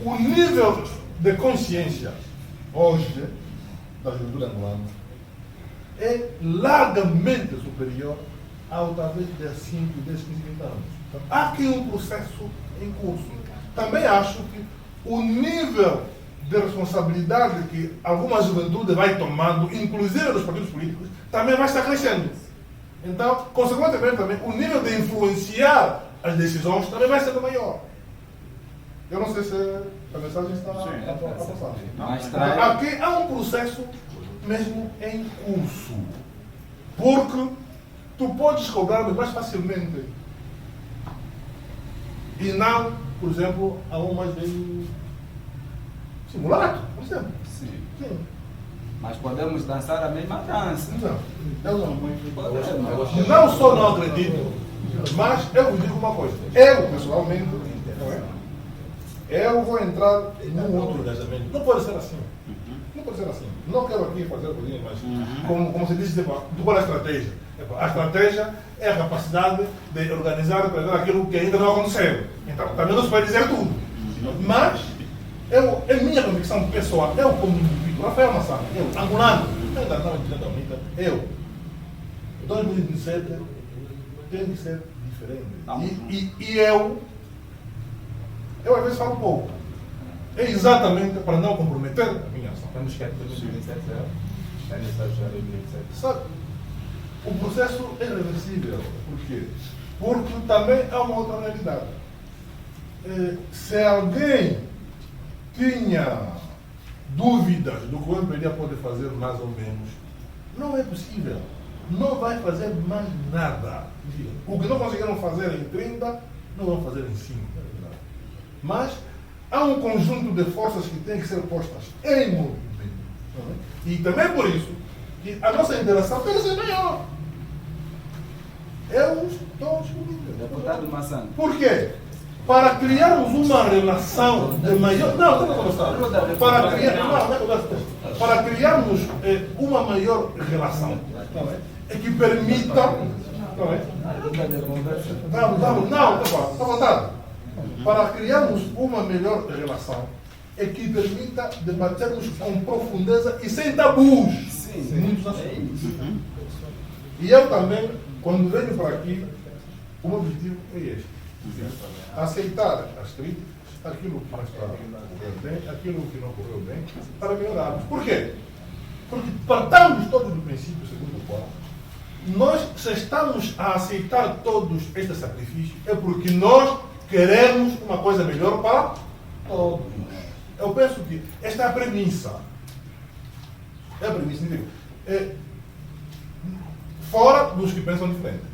O nível de consciência hoje da juventude angolana é largamente superior ao talvez de 5, 10, 15, 20 anos. Então, há aqui um processo em curso. Também acho que o nível de responsabilidade que alguma juventude vai tomando, inclusive dos partidos políticos, também vai estar crescendo. Então, consequentemente, também o nível de influenciar as decisões também vai ser maior. Eu não sei se a mensagem está a passar. Aqui há um processo mesmo em curso. Porque tu podes cobrar mais facilmente e não, por exemplo, a um mais bem simulado, por exemplo. Sim. Mas podemos dançar a mesma dança. Não só não acredito, mas eu vos digo uma coisa. Eu, pessoalmente, eu vou entrar num outro engajamento. Não pode ser assim. Não pode ser assim. Não quero aqui fazer coisinha, mas como se diz, qual é a estratégia? A estratégia é a capacidade de organizar e prever aquilo que ainda não aconteceu. Então, também não se pode dizer tudo. Mas, é minha convicção pessoal, eu como indivíduo, Rafael Massana, eu, angolano, ainda não entendo a UNITA, eu, 2027 tem que ser diferente. E eu às vezes falo pouco. É exatamente para não comprometer a minha ação. Estamos quietos em 2027, é necessário já 2027. Sabe, o processo é reversível. Por quê? Porque também há uma outra realidade. Se alguém tinha dúvidas do que o MPLA pode fazer mais ou menos, não é possível. Não vai fazer mais nada. O que não conseguiram fazer em 30, não vão fazer em 5. Mas há um conjunto de forças que têm que ser postas em movimento. E também por isso que a nossa interação tem que ser maior. Eu estou discutindo. Deputado Massana. Por quê? Para criarmos uma relação de maior. Para criarmos uma maior relação que permita. Está vontade. Para criarmos uma melhor relação que permita debatermos com profundeza e sem tabus muitos assuntos. E eu também, quando venho para aqui, o meu objetivo é este. Aceitar as críticas, aquilo que não está correndo bem, aquilo que não correu bem, para melhorarmos. Por quê? Porque partamos todos do princípio segundo o qual nós, se estamos a aceitar todos estes sacrifícios, é porque nós queremos uma coisa melhor para todos. Eu penso que esta é a premissa. É a premissa. Fora dos que pensam diferente.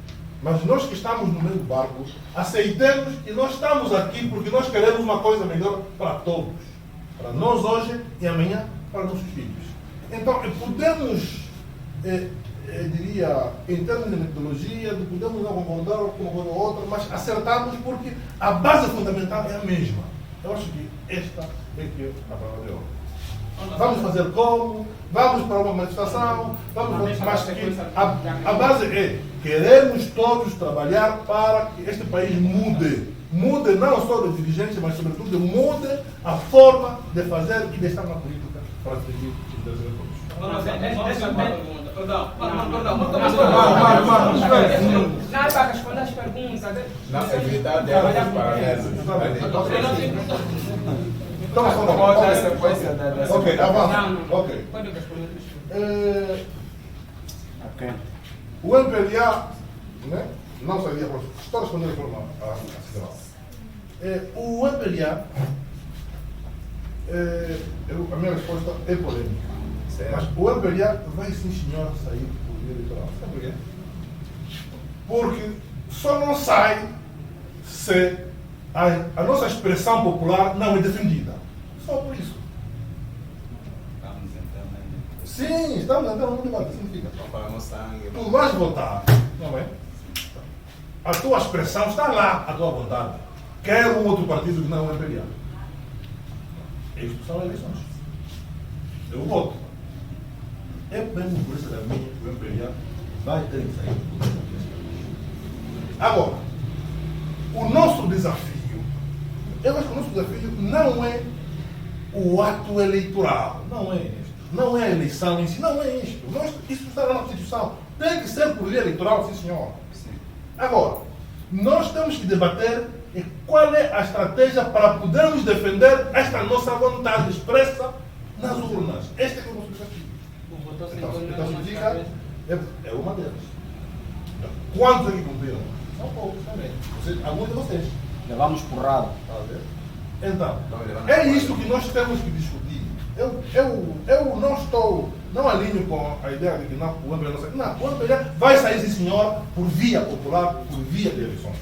Mas nós que estamos no meio do barco, aceitemos que nós estamos aqui porque nós queremos uma coisa melhor para todos. para nós hoje e amanhã para nossos filhos. Então, podemos, diria, em termos de metodologia, podemos não concordar com uma coisa ou outra, mas acertamos porque a base fundamental é a mesma. Eu acho que esta é que a palavra de hoje. Vamos fazer como? Vamos para uma manifestação? Vamos mas a base é: queremos todos trabalhar para que este país mude. Mude não só os dirigentes, mas sobretudo mude a forma de fazer e de estar na política para atingir os interesses de todos. Perdão. Não é para responder as perguntas. Não, evitar diálogos paralelos. Então, vamos dar a sequência dessa. Ok, avança. Ok. Pode responder. O MPLA, né, não sabia, estou respondendo de forma geral. O MPLA, a minha resposta é polêmica. Mas o MPLA vai sim, senhor, sair do dia eleitoral. Sabe por quê? Porque só não sai se a nossa expressão popular não é defendida. Só por isso. Estamos entrando. Sim, estamos entrando no debate. Significa. Comparamos sangue. Tu vais votar, não é? A tua expressão está lá, a tua vontade. Quer um outro partido que não é MPLA. Isto são eleições. Eu voto. É mesmo por isso que o MPLA vai ter que sair do poder. Agora, o nosso desafio, eu acho que o nosso desafio não é o ato eleitoral, não é isto. Não é a eleição em si, não é isto. Isso está na Constituição. Tem que ser por via eleitoral, sim senhor. Sim. Agora, nós temos que debater qual é a estratégia para podermos defender esta nossa vontade expressa nas urnas. Este é o nosso desafio. Então significa, é uma delas. Quantos aqui cumpriram? São poucos também. Alguns de vocês. Levamos porrada. Então, é isso que nós temos que discutir. Eu não alinho com a ideia de que não, o MPLA não sai. Não, o MPLA vai sair, sim senhor, por via popular, por via de eleições.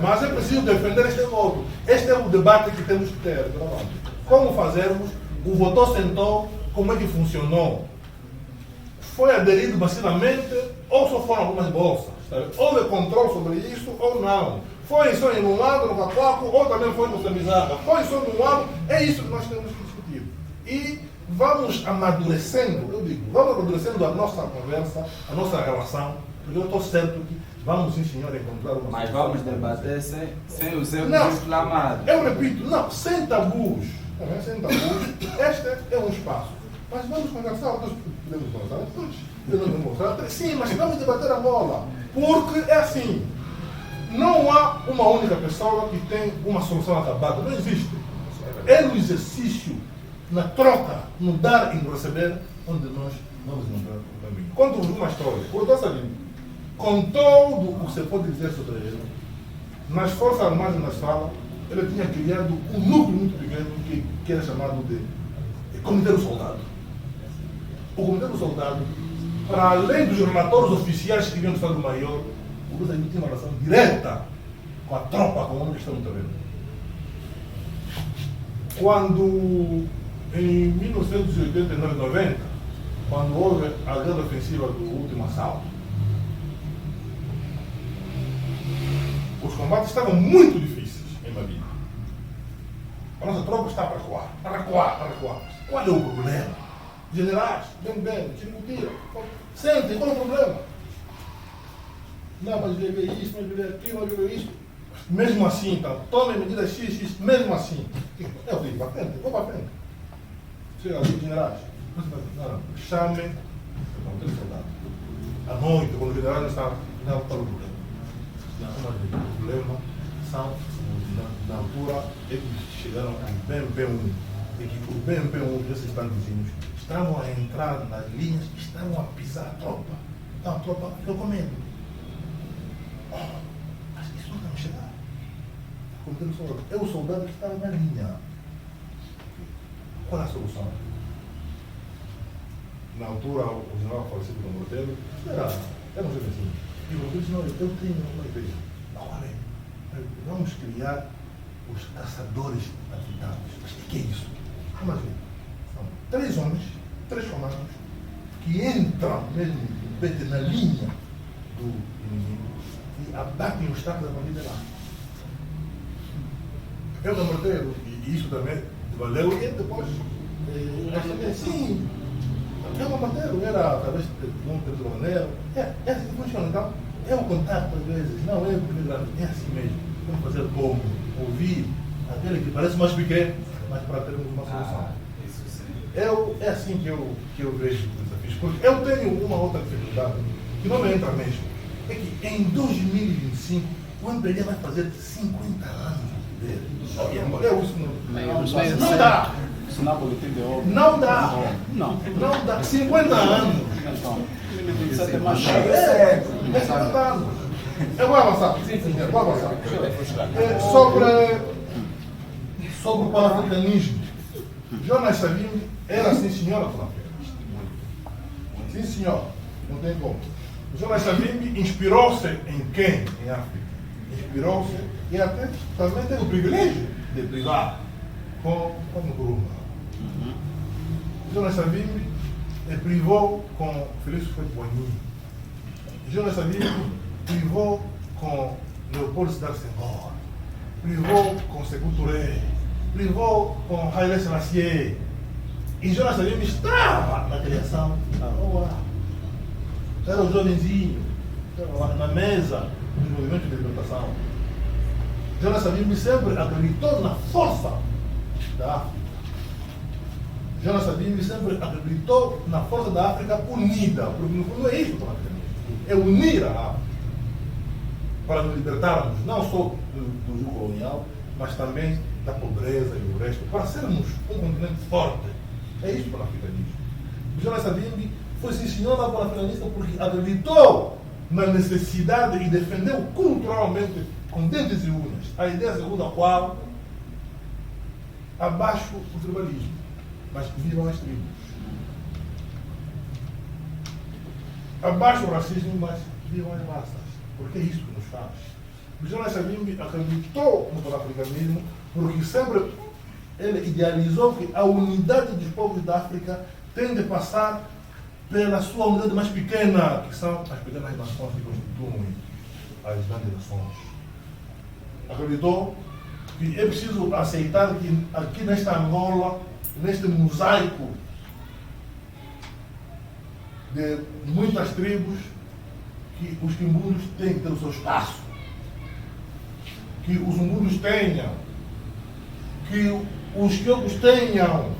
Mas é preciso defender este voto. Este é o debate que temos que ter. Como fazermos? O voto sentou, como é que funcionou? Foi aderido massivamente ou só foram algumas bolsas? Houve controle sobre isso ou não? Foi só em um lado, no Capaco, ou também foi no Semizaga? Foi só num lado? É isso que nós temos que discutir. E vamos amadurecendo, eu digo, vamos amadurecendo a nossa conversa, a nossa relação, porque eu estou certo que vamos, sim senhor, encontrar uma Mas vamos debater sem os erros não, inflamados. Eu repito, não, sem tabus. Sem tabus. Este é um espaço. Mas vamos conversar, nós podemos conversar depois. Podemos mostrar. Sim, mas vamos debater a bola. Porque é assim, não há uma única pessoa que tem uma solução acabada. Não existe. É no exercício, na troca, no dar e no receber, onde nós vamos encontrar o caminho. Conto-vos uma história. O doutor Sabino, com todo o que você pode dizer sobre ele, nas Forças Armadas, na sala, ele tinha criado um núcleo muito pequeno que era chamado de Comitê do Soldado. O Comitê do Soldado, para além dos relatórios oficiais que vinham do Estado-Maior, o Lula tinha uma relação direta com a tropa, com o homem que está no terreno. Quando, em 1989-90, quando houve a grande ofensiva do último assalto, os combates estavam muito difíceis em Mabi. A nossa tropa está para recuar, para recuar, para recuar. Qual é o problema? Generais, bem, tira, sentem, qual é o problema? Não, mas vai ver isso, mas vai ver aquilo, mas vai ver isso. Mesmo assim, então, tomem medidas X, mesmo assim. Eu digo, para frente, vou para frente. Chega ali, generais. Não, chamem o Comitê do Soldado. À noite, quando o general não está no problema. O problema são, na altura, eles chegaram ao BMP-1. E que o BMP-1, esses tanquezinhos, estavam a entrar nas linhas e estavam a pisar a tropa. Então a tropa ficou com medo. Mas isso não vai chegar. É o soldado que estava na linha. Qual é a solução? Na altura, o general falecido do Mortelo era um jeito assim. E o Mortelo disse, não, eu tenho uma ideia. Agora, vamos criar os caçadores atividades. Mas o que é isso? Imagina, são 3 homens, 3 comandos, que entram mesmo na linha do inimigo e abatem os tacos da família lá. Eu não morteiro, e isso também valeu, e depois, sim, eu não morteiro, era através de um telefonero, é assim que funciona. Então, é um contato às vezes, não é o é assim mesmo. Vamos fazer como? Ouvir aquele que parece mais pequeno, mas para termos uma solução. É assim que eu vejo os desafios, porque eu tenho uma outra dificuldade que não me entra mesmo. É que em 2025 o MPLA vai fazer 50 anos de poder. Não dá. Não dá. Não dá. 50 anos. É 50 anos. Eu vou avançar. Vou avançar. Sobre o panafricanismo. Jonas Savimbi era sim senhora panafricanista. Sim senhor. Não tem como. Jonas Savimbi inspirou-se em quem? Em África. Inspirou-se e até também teve o privilégio de brigar com Nkrumah. Jonas Savimbi privou com Félix Houphouët-Boigny. Jonas Savimbi privou com Leopoldo Sédar Senghor. Privou com Sékou Touré. Privou com Haile Selassie. E Jonas Savimbi estava na criação da OA. Era o jovenzinho, estava na mesa do movimento de libertação. Jonas Savimbi sempre acreditou na força da África. Jonas Savimbi sempre acreditou na força da África unida, porque no fundo é isso que é unir a África para nos libertarmos não só do jugo colonial, mas também da pobreza e do resto, para sermos um continente forte. É isso o panafricanismo. Jonas Savimbi foi sim senhor da panafricanista porque acreditou na necessidade e defendeu culturalmente, com dentes e unhas, a ideia segundo a qual abaixo o tribalismo, mas vivam as tribos. Abaixo o racismo, mas vivam as massas. Porque é isso que nos faz. Jonas Savimbi acreditou no panafricanismo porque sempre ele idealizou que a unidade dos povos da África tem de passar pela sua unidade mais pequena, que são as pequenas nações que constituem as grandes nações. Acreditou que é preciso aceitar que aqui nesta Angola, neste mosaico de muitas tribos, que os quimbundos têm que ter o seu espaço, que os umbundos tenham, que os quiocos tenham,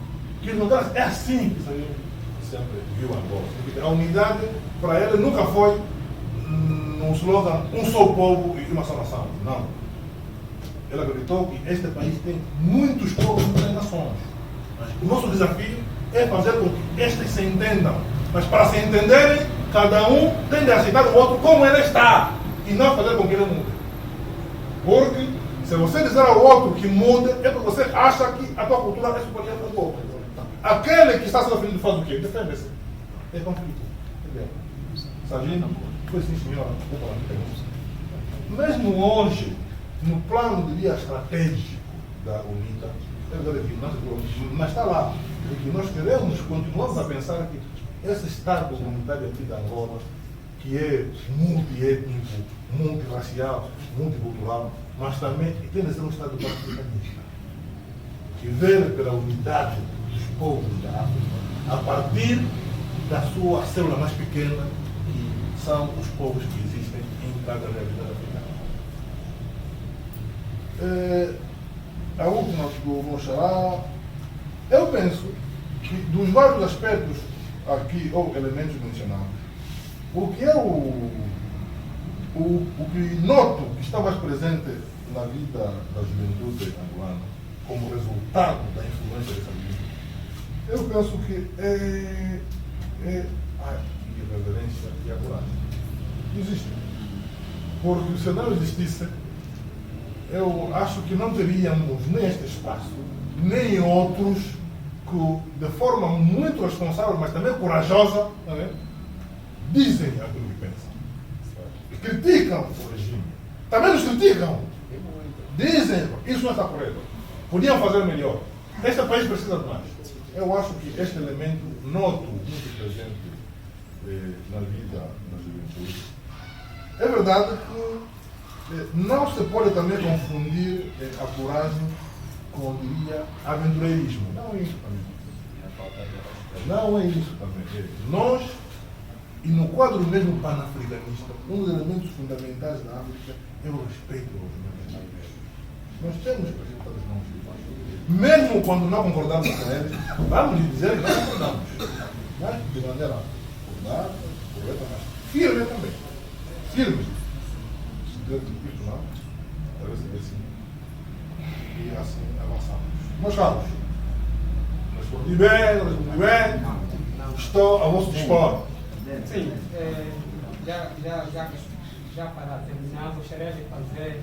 que os locais, é assim que saiu sempre viu Angola. A unidade para ele nunca foi um slogan, um só povo e uma só nação. Não. Ele acreditou que este país tem muitos povos e muitas nações. Mas o nosso desafio é fazer com que estes se entendam. Mas para se entenderem, cada um tem de aceitar o outro como ele está e não fazer com que ele mude. Porque se você dizer ao outro que mude, é porque você acha que a tua cultura é superior ao outro. Aquele que está sendo ofendido faz o quê? Defende-se. É conflito. Savimbi foi sim, senhora. Mesmo hoje, no plano, diria, estratégico da UNITA, mas está lá. E nós queremos, continuamos a pensar que esse Estado comunitário aqui da Angola, que é multiétnico, multirracial, multicultural, mas também tem de ser um Estado panafricanista, que vele pela unidade dos povos da África, a partir da sua célula mais pequena, que são os povos que existem em cada realidade africana. A última do Moxará, eu penso que dos vários aspectos aqui, ou elementos mencionados, o que noto que está mais presente na vida da juventude angolana, como resultado da influência dessa vida, eu penso que é a irreverência e a coragem. Existe. Porque se não existisse, eu acho que não teríamos nem este espaço, nem outros que, de forma muito responsável, mas também corajosa, dizem aquilo que pensam. E criticam o regime. Também nos criticam. Dizem, isso não está correto. Podiam fazer melhor. Este país precisa de mais. Eu acho que este elemento noto muito presente na vida da juventude. É verdade que não se pode também confundir a coragem com, eu diria, aventureirismo. Não é isso também. Não é isso também. Nós, e no quadro mesmo panafricanista, um dos elementos fundamentais da África é o respeito aos humanos. Nós temos que respeitar os nossos irmãos. Mesmo quando não concordamos com eles, vamos lhe dizer que não concordamos. Mas de maneira acordada, correta, mas firme também. Firme. Isso não, talvez seja assim. E assim avançamos. Meus caros, respondi bem, estou a vosso dispor. Sim, já para terminar, gostaria de fazer.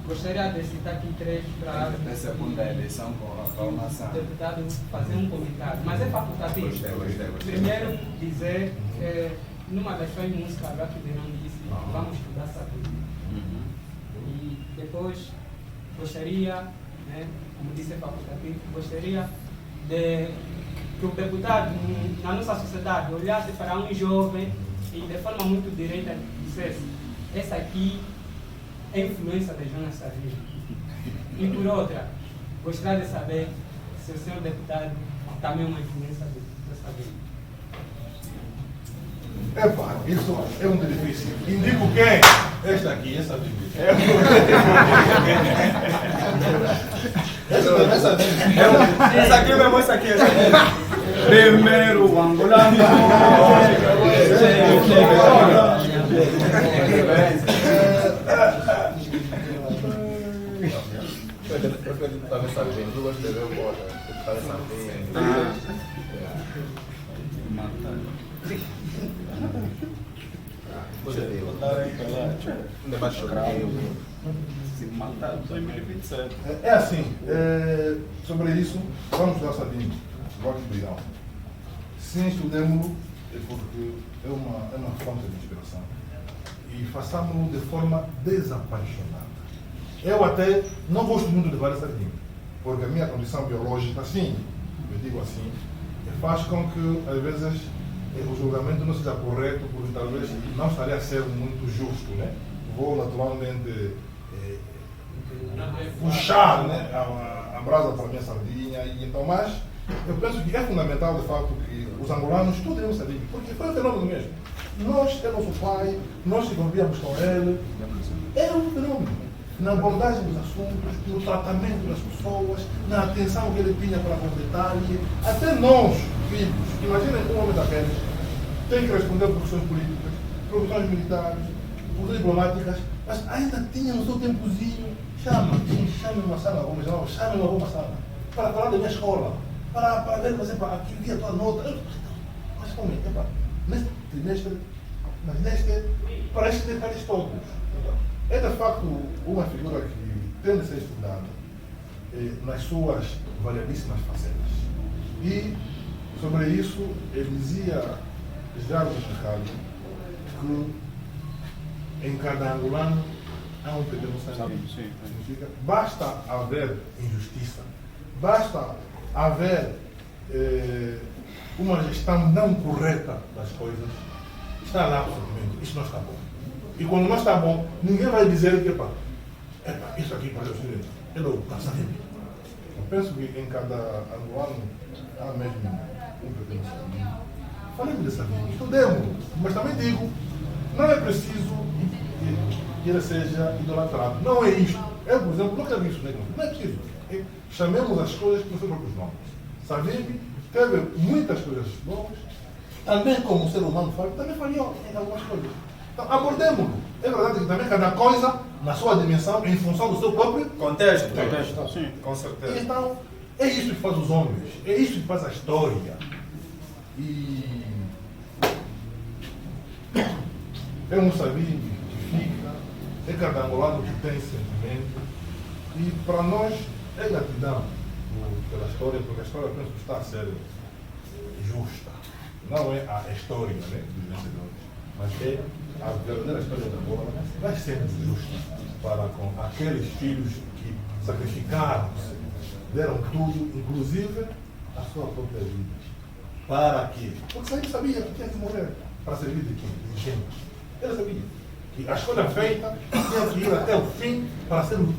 Gostaria de citar aqui 3 frases. Na segunda eleição com a aclamação. O deputado fazer um comentário, mas é facultativo. Gostei. Primeiro, dizer que numa das suas músicas, a Verão disse: vamos estudar saber. E depois, gostaria, né, como disse, é facultativo, gostaria de que o deputado, na nossa sociedade, olhasse para um jovem e de forma muito direta dissesse: essa aqui é a influência de Jonas Savimbi. E por outra, gostaria de saber se o senhor deputado também é uma influência de Savimbi. Epa, isso é muito difícil. Indico quem? Esta aqui, essa Bíblia. Essa aqui mesmo, essa aqui. Primeiro angolano. Eu acredito que talvez sabendo, eu gosto de ver o bota. Talvez sabendo. É assim, sobre isso, vamos estudar Savimbi, Roque Beirão. Sim, estudemos-lo, porque é uma fonte de inspiração. E façamos-lo de forma desapaixonada. Eu até não gosto muito de falar Savimbi, porque a minha condição biológica, assim, eu digo assim, faz com que, às vezes, o julgamento não seja correto, porque talvez não estaria a ser muito justo, né? Vou naturalmente puxar, né, a brasa para a minha sardinha, e então, mas eu penso que é fundamental, de facto, que os angolanos estudem o Savimbi, porque foi um fenômeno mesmo. Nós, é nosso pai, nós que convivíamos com ele, era um fenômeno. Na abordagem dos assuntos, no tratamento das pessoas, na atenção que ele tinha para com detalhe. Até nós, filhos, imaginem um homem daqueles tem que responder por questões políticas, por questões militares, por questões diplomáticas, mas ainda tinha no seu tempozinho, chame uma sala, como chamava, chame uma sala, para falar da minha escola, para ver, por exemplo, aqui via a tua nota. Mas como é? Neste trimestre, mas neste, para estes detalhes todos. É de facto uma figura que tem de ser estudada nas suas variadíssimas facetas. E sobre isso, ele dizia já no mercado que em cada angolano há um pequeno sangue. Significa, basta haver injustiça, basta haver uma gestão não correta das coisas, está lá o sentimento, isso não está bom. E quando não está bom, ninguém vai dizer que isso aqui para o Ocidente. É louco, está sabendo. Eu penso que em cada angolano há mesmo um pequeno Savimbi. Falemos de Savimbi, estudemos, mas também digo, não é preciso que ele seja idolatrado. Não é isto. Eu, por exemplo, nunca vi isso, não é preciso. Chamemos as coisas pelos seus próprios nomes. Savimbi teve muitas coisas boas, também como ser humano também falhou em algumas coisas. Então, abordemos-lo. É verdade que também cada coisa, na sua dimensão, em função do seu próprio contexto. Sim, com certeza. Então, é isso que faz os homens, é isso que faz a história. E é um Savimbi que fica, é cada angolano que tem sentimento. E para nós é gratidão pela história, porque a história, penso que está a ser justa. Não é a história, né, dos vencedores, mas é a verdadeira história da Angola vai ser justa para com aqueles filhos que sacrificaram-se, deram tudo, inclusive a sua própria vida. Para quê? Porque ele sabia que tinha que morrer para servir de quem? De gente. Ele sabia que a escolha feita tinha que ir até o fim para ser um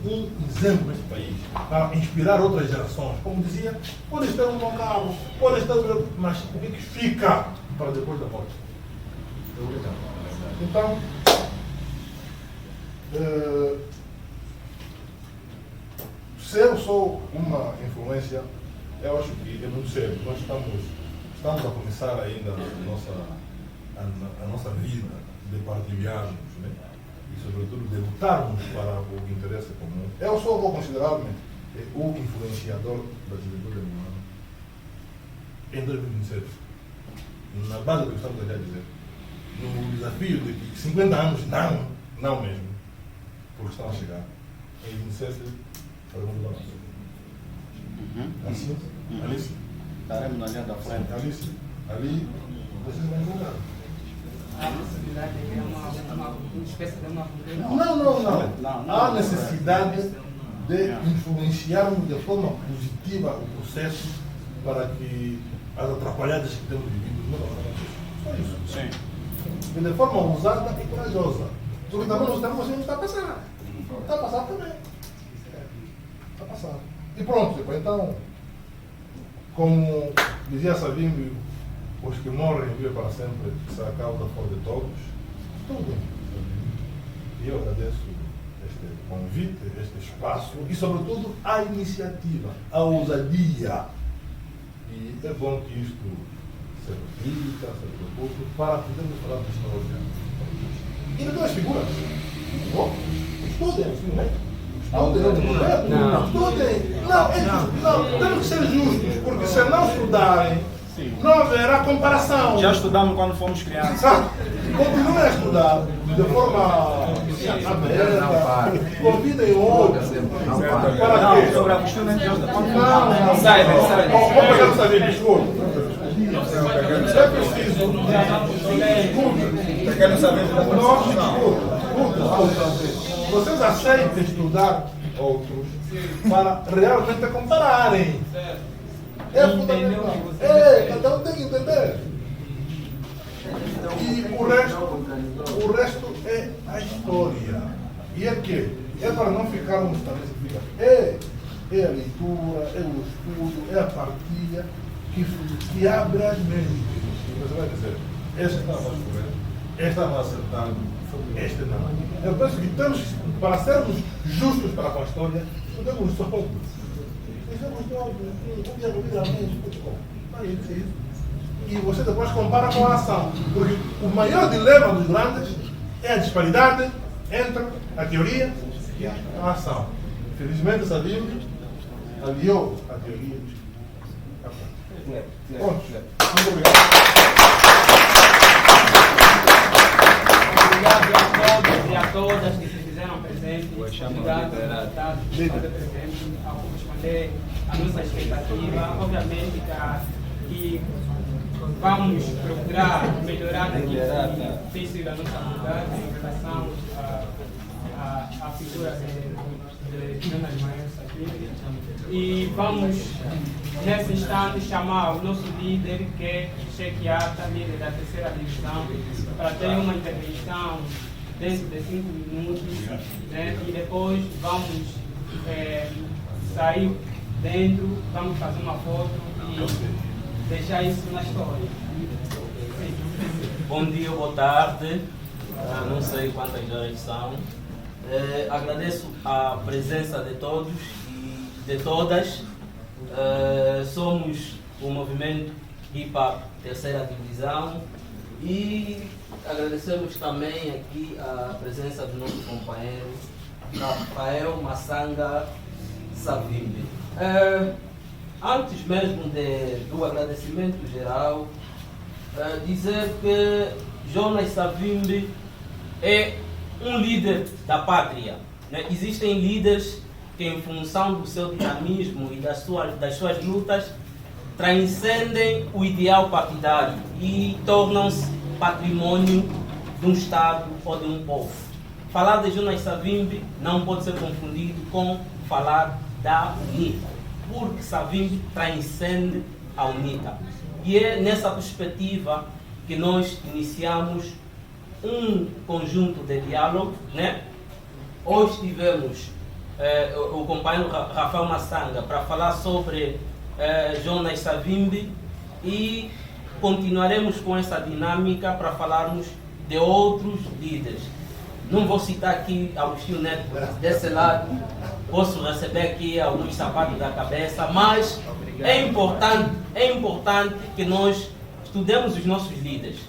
exemplo neste país, para inspirar outras gerações. Como dizia, pode estar um bom carro, pode estar mas o que fica para depois da morte? Então, se eu sou uma influência, eu acho que é muito sério. Nós estamos a começar ainda a nossa vida de partilharmos, né? E sobretudo de lutarmos para o interesse comum. Eu só vou considerar-me o influenciador da juventude humana em 2027. Na base do que estamos a dizer, no desafio de que 50 anos não mesmo, porque estão a chegar. Em 27 faremos o balanço. Assim, Alice? Estaremos na linha da frente. Alice, ali vocês vão jogar. A possibilidade de criar uma espécie de uma... Não. Há necessidade de influenciarmos de forma positiva o processo para que as atrapalhadas que temos vivido não aconteçam. Só isso. Sim. E de forma ousada e corajosa. Porque também nós temos assim, está a passar. Está a passar também. Está a passar. E pronto, então, como dizia Savimbi, os que morrem vivem para sempre, se a causa for de todos, tudo bem. E eu agradeço este convite, este espaço e, sobretudo, a iniciativa, a ousadia. E é bom que isto se repita, se preocupe, para podermos falar de história. E de duas figuras. Estudem, filho, né? Não, temos que ser justos, porque se não estudarem, não haverá comparação. Já estudamos quando fomos crianças. Continuem a estudar de forma aberta, convidem outros. Para quê? Sobre a questão de Deus, não sai. Vamos pegar o saber, desculpa. É preciso. Vocês aceitem estudar outros para realmente compararem. É fundamental. Cada um tem que entender. E o resto é a história. E é que? É para não ficarmos também sem ficar. É a leitura, é o estudo, é a partilha que abre as mentes. Você vai dizer, este está mais correto, este está mais acertado, este não. Eu penso que temos, para sermos justos para com a história, podemos todos. E você depois compara com a ação. Porque o maior dilema dos grandes é a disparidade entre a teoria e a ação. Felizmente, Savimbi aliou a teoria. Pronto. Muito obrigado. Obrigado a todos e a todas que se fizeram presentes. Obrigado por fazer presente, ao corresponder à nossa expectativa. Obviamente que vamos procurar melhorar aquilo que tem sido a nossa atividade em relação à figura de Jonas Maranhão Savimbi. E vamos, nesse instante, chamar o nosso líder, que é Sheikh Yatta, líder da terceira divisão, para ter uma intervenção dentro de 5 minutos, né? E depois vamos sair dentro, vamos fazer uma foto e deixar isso na história. Bom dia, boa tarde, não sei quantas horas são. Agradeço a presença de todos e de todas. Somos o movimento Hip Hop Terceira Divisão e agradecemos também aqui a presença do nosso companheiro Rafael Massanga Savimbi. Antes mesmo do agradecimento geral, dizer que Jonas Savimbi é um líder da pátria, né? Existem líderes que, em função do seu dinamismo e das suas lutas, transcendem o ideal partidário e tornam-se patrimônio de um Estado ou de um povo. falar de Jonas Savimbi não pode ser confundido com falar da UNITA, porque Savimbi transcende a UNITA. E é nessa perspectiva que nós iniciamos um conjunto de diálogo, né? Hoje tivemos o companheiro Rafael Massanga para falar sobre Jonas Savimbi e continuaremos com essa dinâmica para falarmos de outros líderes. Não vou citar aqui Agostinho Neto, desse lado posso receber aqui alguns sapatos da cabeça, mas é importante que nós estudemos os nossos líderes,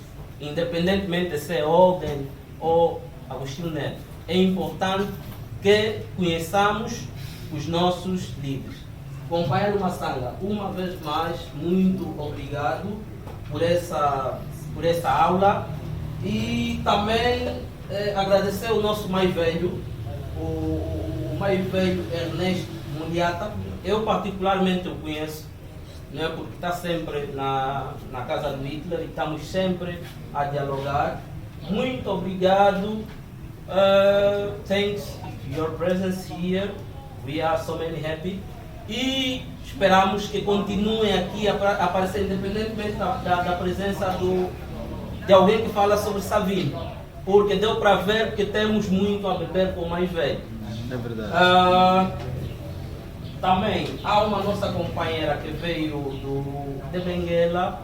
independentemente de ser Oden ou Agostinho Neto. É importante que conheçamos os nossos líderes. Companheiro Massanga, uma vez mais, muito obrigado por essa aula e também agradecer o nosso mais velho, o mais velho Ernesto Mundiata. Eu particularmente o conheço, né, porque está sempre na casa do Hitler e estamos sempre a dialogar. Muito obrigado. Thanks for your presence here. We are so many happy. E esperamos que continuem aqui a aparecer, independentemente da presença de alguém que fala sobre Savimbi, porque deu para ver que temos muito a beber com o mais velho. É verdade. Também há uma nossa companheira que veio de Benguela,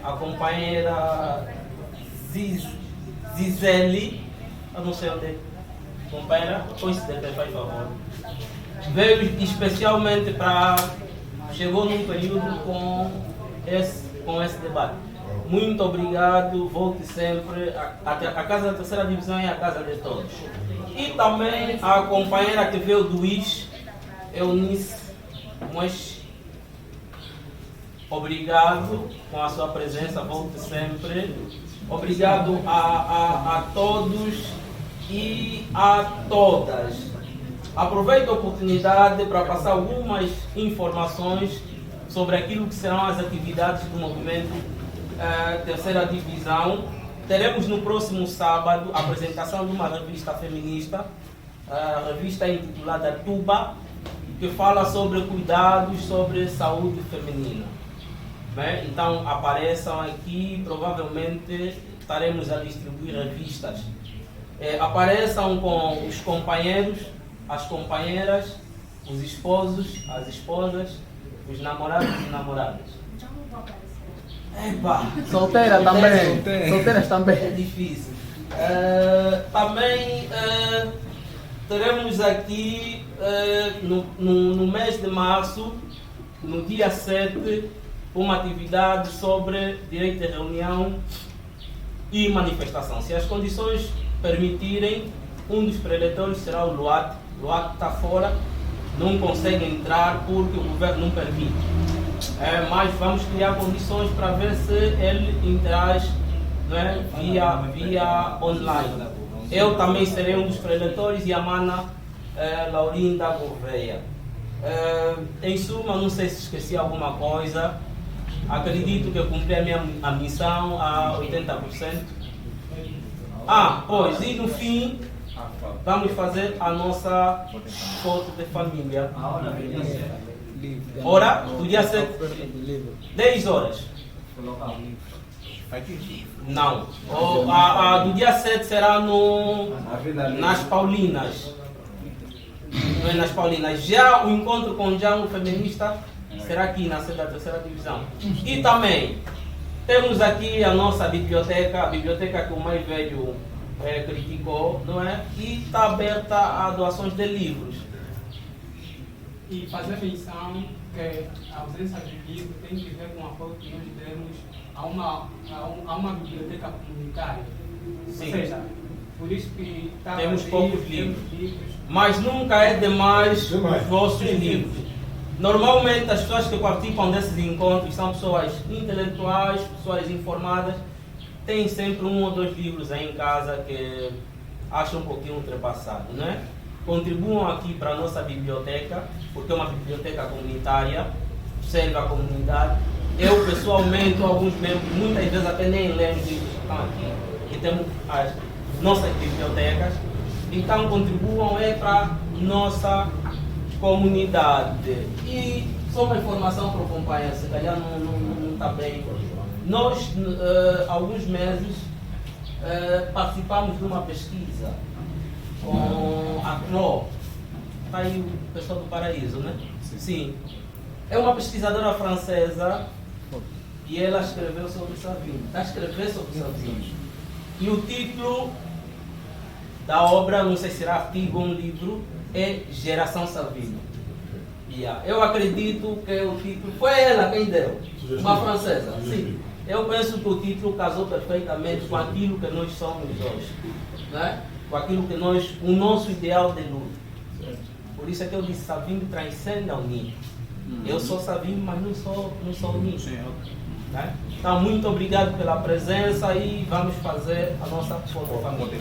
a companheira Zizeli, eu não sei onde é. Companheira, põe-se de pé, faz favor. Veio especialmente para... Chegou num período com esse debate. Muito obrigado, volte sempre. A Casa da Terceira Divisão é a casa de todos. E também a companheira que veio do IS, Eunice Moes. Obrigado com a sua presença, volte sempre. Obrigado a todos e a todas. Aproveito a oportunidade para passar algumas informações sobre aquilo que serão as atividades do movimento Terceira Divisão. Teremos no próximo sábado a apresentação de uma revista feminista, a revista intitulada Tuba, que fala sobre cuidados sobre saúde feminina. Bem, então apareçam aqui, provavelmente estaremos a distribuir revistas. Apareçam com os companheiros, as companheiras, os esposos, as esposas, os namorados e namoradas. Epa, Solteira também. Solteiras também. É difícil. Também teremos aqui no mês de março, no dia 7, uma atividade sobre direito de reunião e manifestação. Se as condições permitirem, um dos preletores será o Luat. O Luat está fora, não consegue entrar porque o governo não permite. Mas vamos criar condições para ver se ele interage, né, via online. Eu também serei um dos preletores e a mana Laurinda Gouveia. Em suma, não sei se esqueci alguma coisa. Acredito que eu cumpri a minha missão a 80%. Pois, e no fim, vamos fazer a nossa foto de família. Hora do dia 7, 10 horas. Não. A do dia 7 será nas Paulinas. Não é nas Paulinas. Já o encontro com o Django feminista será aqui na sede da Terceira Divisão. E também temos aqui a nossa biblioteca, a biblioteca que o mais velho criticou, não é? E está aberta a doações de livros. E fazer menção que a ausência de livro tem que ver com o apoio que nós demos a uma biblioteca comunitária. Sim. Ou seja, por isso que temos poucos livros. Mas nunca é demais os vossos livros. Normalmente as pessoas que participam desses encontros são pessoas intelectuais, pessoas informadas, têm sempre um ou dois livros aí em casa que acham um pouquinho ultrapassado, né? Contribuam aqui para a nossa biblioteca, porque é uma biblioteca comunitária, serve à comunidade. Eu pessoalmente, alguns membros, muitas vezes até nem leem os livros que estão aqui, e temos as nossas bibliotecas. Então contribuam para nossa comunidade. E só uma informação para o companheiro, se calhar não está bem. Nós, há alguns meses, participamos de uma pesquisa com a CRO. Está aí o pessoal do Paraíso, né? Sim. É uma pesquisadora francesa e ela escreveu sobre Savimbi. Está a escrever sobre Savimbi. E o título da obra, não sei se será artigo ou um livro, é Geração Savimbi. Eu acredito que o título foi ela quem deu, uma francesa. Sim. Eu penso que o título casou perfeitamente com aquilo que nós somos hoje, né? Com aquilo que o nosso ideal de luta. Por isso é que eu disse, Savimbi transcende ao Nito. Eu sou Savimbi, mas não sou o Nito. Né? Então, muito obrigado pela presença e vamos fazer a nossa foto família.